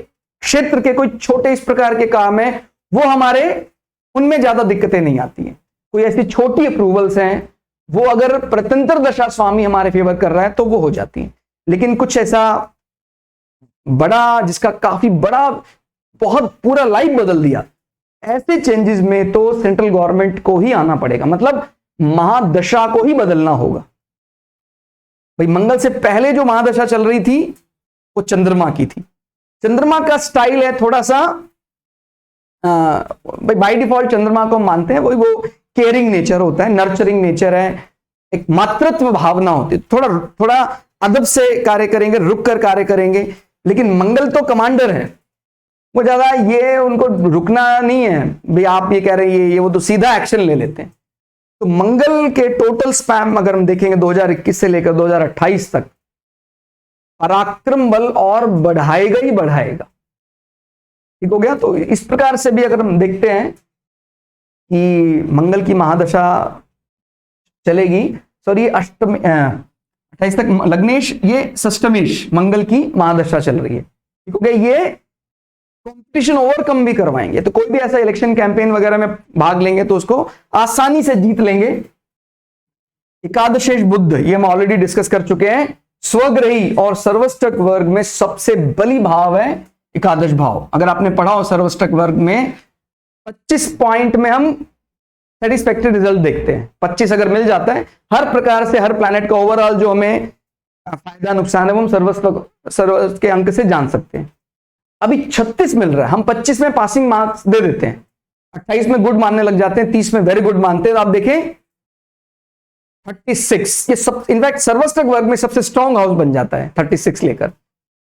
क्षेत्र के कोई छोटे इस प्रकार के काम है वो हमारे उनमें ज्यादा दिक्कतें नहीं आती हैं। कोई ऐसी छोटी अप्रूवल्स हैं वो अगर प्रत्यंतर दशा स्वामी हमारे फेवर कर रहा है तो वो हो जाती हैं। लेकिन कुछ ऐसा बड़ा जिसका काफी बड़ा बहुत पूरा लाइफ बदल दिया, ऐसे चेंजेस में तो सेंट्रल गवर्नमेंट को ही आना पड़ेगा, मतलब महादशा को ही बदलना होगा। भाई मंगल से पहले जो महादशा चल रही थी वो चंद्रमा की थी। चंद्रमा का स्टाइल है थोड़ा सा बाय डिफॉल्ट चंद्रमा को मानते हैं वो केयरिंग नेचर होता है, नर्चरिंग नेचर है, एक मातृत्व भावना होती है, थोड़ा थोड़ा अदब से कार्य करेंगे, रुक कर कार्य करेंगे। लेकिन मंगल तो कमांडर है, वो ज्यादा ये उनको रुकना नहीं है भाई आप ये कह रहे हैं ये वो तो सीधा एक्शन ले लेते हैं। तो मंगल के टोटल स्पैम अगर हम देखेंगे 2021 से लेकर 2028 तक पराक्रम बल और बढ़ाएगा ही बढ़ाएगा। ठीक हो गया। तो इस प्रकार से भी अगर हम देखते हैं कि मंगल की महादशा चलेगी, सॉरी अष्टमी 28 तक लग्नेश, ये षष्टमेश मंगल की महादशा चल रही है। ठीक हो गया। ये कंपटीशन ओवरकम भी करवाएंगे। तो कोई भी ऐसा इलेक्शन कैंपेन वगैरह में भाग लेंगे तो उसको आसानी से जीत लेंगे। एकादशेश बुध, ये हम ऑलरेडी डिस्कस कर चुके हैं। स्वग्रही और सर्वष्टक वर्ग में सबसे बली भाव है एकादश भाव। अगर आपने पढ़ा हो सर्वष्टक वर्ग में 25 पॉइंट में हम सेटिस्फैक्टरी रिजल्ट देखते हैं। 25 अगर मिल जाता है हर प्रकार से, हर प्लैनेट का ओवरऑल जो हमें फायदा नुकसान है वो हम सर्वस्व के अंक से जान सकते हैं। अभी 36 मिल रहा है, हम 25 में पासिंग मार्क्स दे देते हैं, 28 में गुड मानने लग जाते हैं, 30 में वेरी गुड मानते हैं। तो आप देखें 36 ये सब इनफैक्ट सर्वस्टक वर्ग में सबसे स्ट्रॉन्ग हाउस बन जाता है 36 लेकर।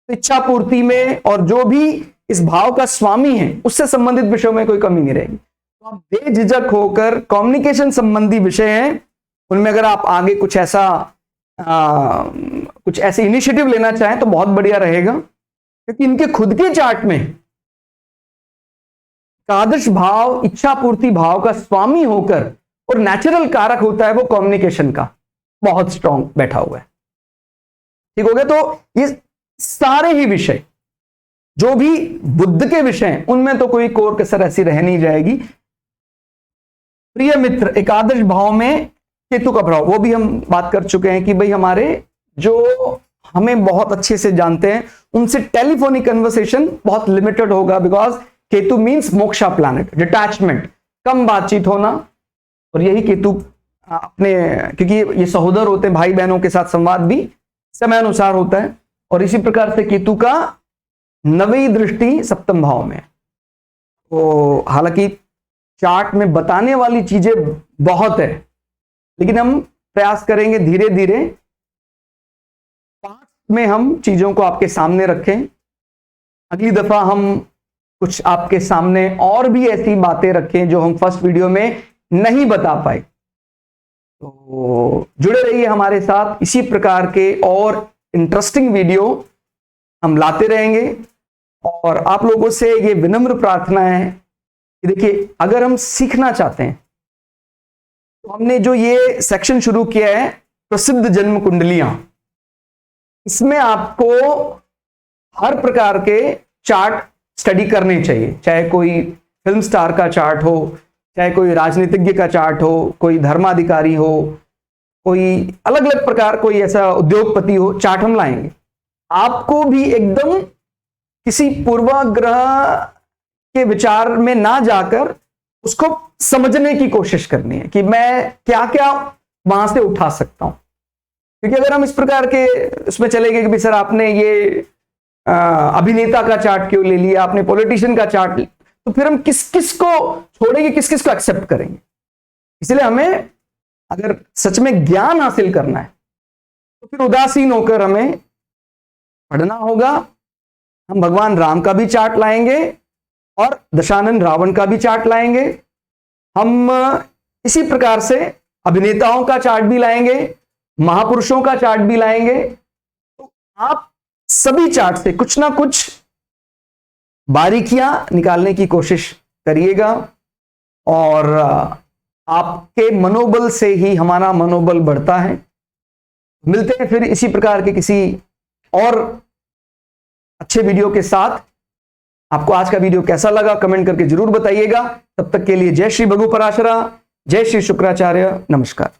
इच्छा पूर्ति में और जो भी इस भाव का स्वामी है उससे संबंधित विषयों में कोई कमी नहीं रहेगी। तो आप बेझिझक होकर कम्युनिकेशन संबंधी विषय हैं उनमें अगर आप आगे कुछ ऐसा कुछ ऐसे इनिशिएटिव लेना चाहें तो बहुत बढ़िया रहेगा, क्योंकि इनके खुद के चार्ट में एकादश भाव इच्छा पूर्ति भाव का स्वामी होकर और नेचुरल कारक होता है वो कम्युनिकेशन का, बहुत स्ट्रांग बैठा हुआ है। ठीक हो गया। तो ये सारे ही विषय जो भी बुद्ध के विषय हैं उनमें तो कोई कोर कसर ऐसी रह नहीं जाएगी। प्रिय मित्र, एकादश भाव में केतु का प्रभाव, वो भी हम बात कर चुके हैं कि भाई हमारे जो हमें बहुत अच्छे से जानते हैं उनसे टेलीफोनिक कन्वर्सेशन बहुत लिमिटेड होगा, because Ketu means moksha planet, detachment, कम बातचीत होना। और यही केतु अपने, क्योंकि ये सहोदर होते हैं, भाई बहनों के साथ संवाद भी समय अनुसार होता है। और इसी प्रकार से केतु का 9वीं दृष्टि सप्तम भाव में। तो हालांकि चार्ट में बताने वाली चीजें बहुत है, लेकिन हम प्रयास करेंगे धीरे धीरे पार्ट में हम चीजों को आपके सामने रखें। अगली दफा हम कुछ आपके सामने और भी ऐसी बातें रखें जो हम फर्स्ट वीडियो में नहीं बता पाए। तो जुड़े रहिए हमारे साथ, इसी प्रकार के और इंटरेस्टिंग वीडियो हम लाते रहेंगे। और आप लोगों से ये विनम्र प्रार्थना है कि देखिए, अगर हम सीखना चाहते हैं तो हमने जो ये सेक्शन शुरू किया है प्रसिद्ध जन्म कुंडलियां, इसमें आपको हर प्रकार के चार्ट स्टडी करने चाहिए, चाहे कोई फिल्म स्टार का चार्ट हो, चाहे कोई राजनीतिज्ञ का चार्ट हो, कोई धर्माधिकारी हो, कोई अलग अलग प्रकार कोई ऐसा उद्योगपति हो, चार्ट हम लाएंगे। आपको भी एकदम किसी पूर्वाग्रह के विचार में ना जाकर उसको समझने की कोशिश करनी है कि मैं क्या क्या वहां से उठा सकता हूं। क्योंकि अगर हम इस प्रकार के उसमें चले गए कि भाई सर आपने ये अभिनेता का चार्ट क्यों ले लिया, आपने पॉलिटिशियन का चार्ट, तो फिर हम किस किस को छोड़ेंगे, किस किस को एक्सेप्ट करेंगे। इसलिए हमें अगर सच में ज्ञान हासिल करना है तो फिर उदासीन होकर हमें पढ़ना होगा। हम भगवान राम का भी चार्ट लाएंगे और दशानन रावण का भी चार्ट लाएंगे। हम इसी प्रकार से अभिनेताओं का चार्ट भी लाएंगे, महापुरुषों का चार्ट भी लाएंगे। तो आप सभी चार्ट से कुछ ना कुछ बारीकियां निकालने की कोशिश करिएगा, और आपके मनोबल से ही हमारा मनोबल बढ़ता है। मिलते हैं फिर इसी प्रकार के किसी और अच्छे वीडियो के साथ। आपको आज का वीडियो कैसा लगा कमेंट करके जरूर बताइएगा। तब तक के लिए जय श्री भगु पराशरा, जय श्री शुक्राचार्य, नमस्कार।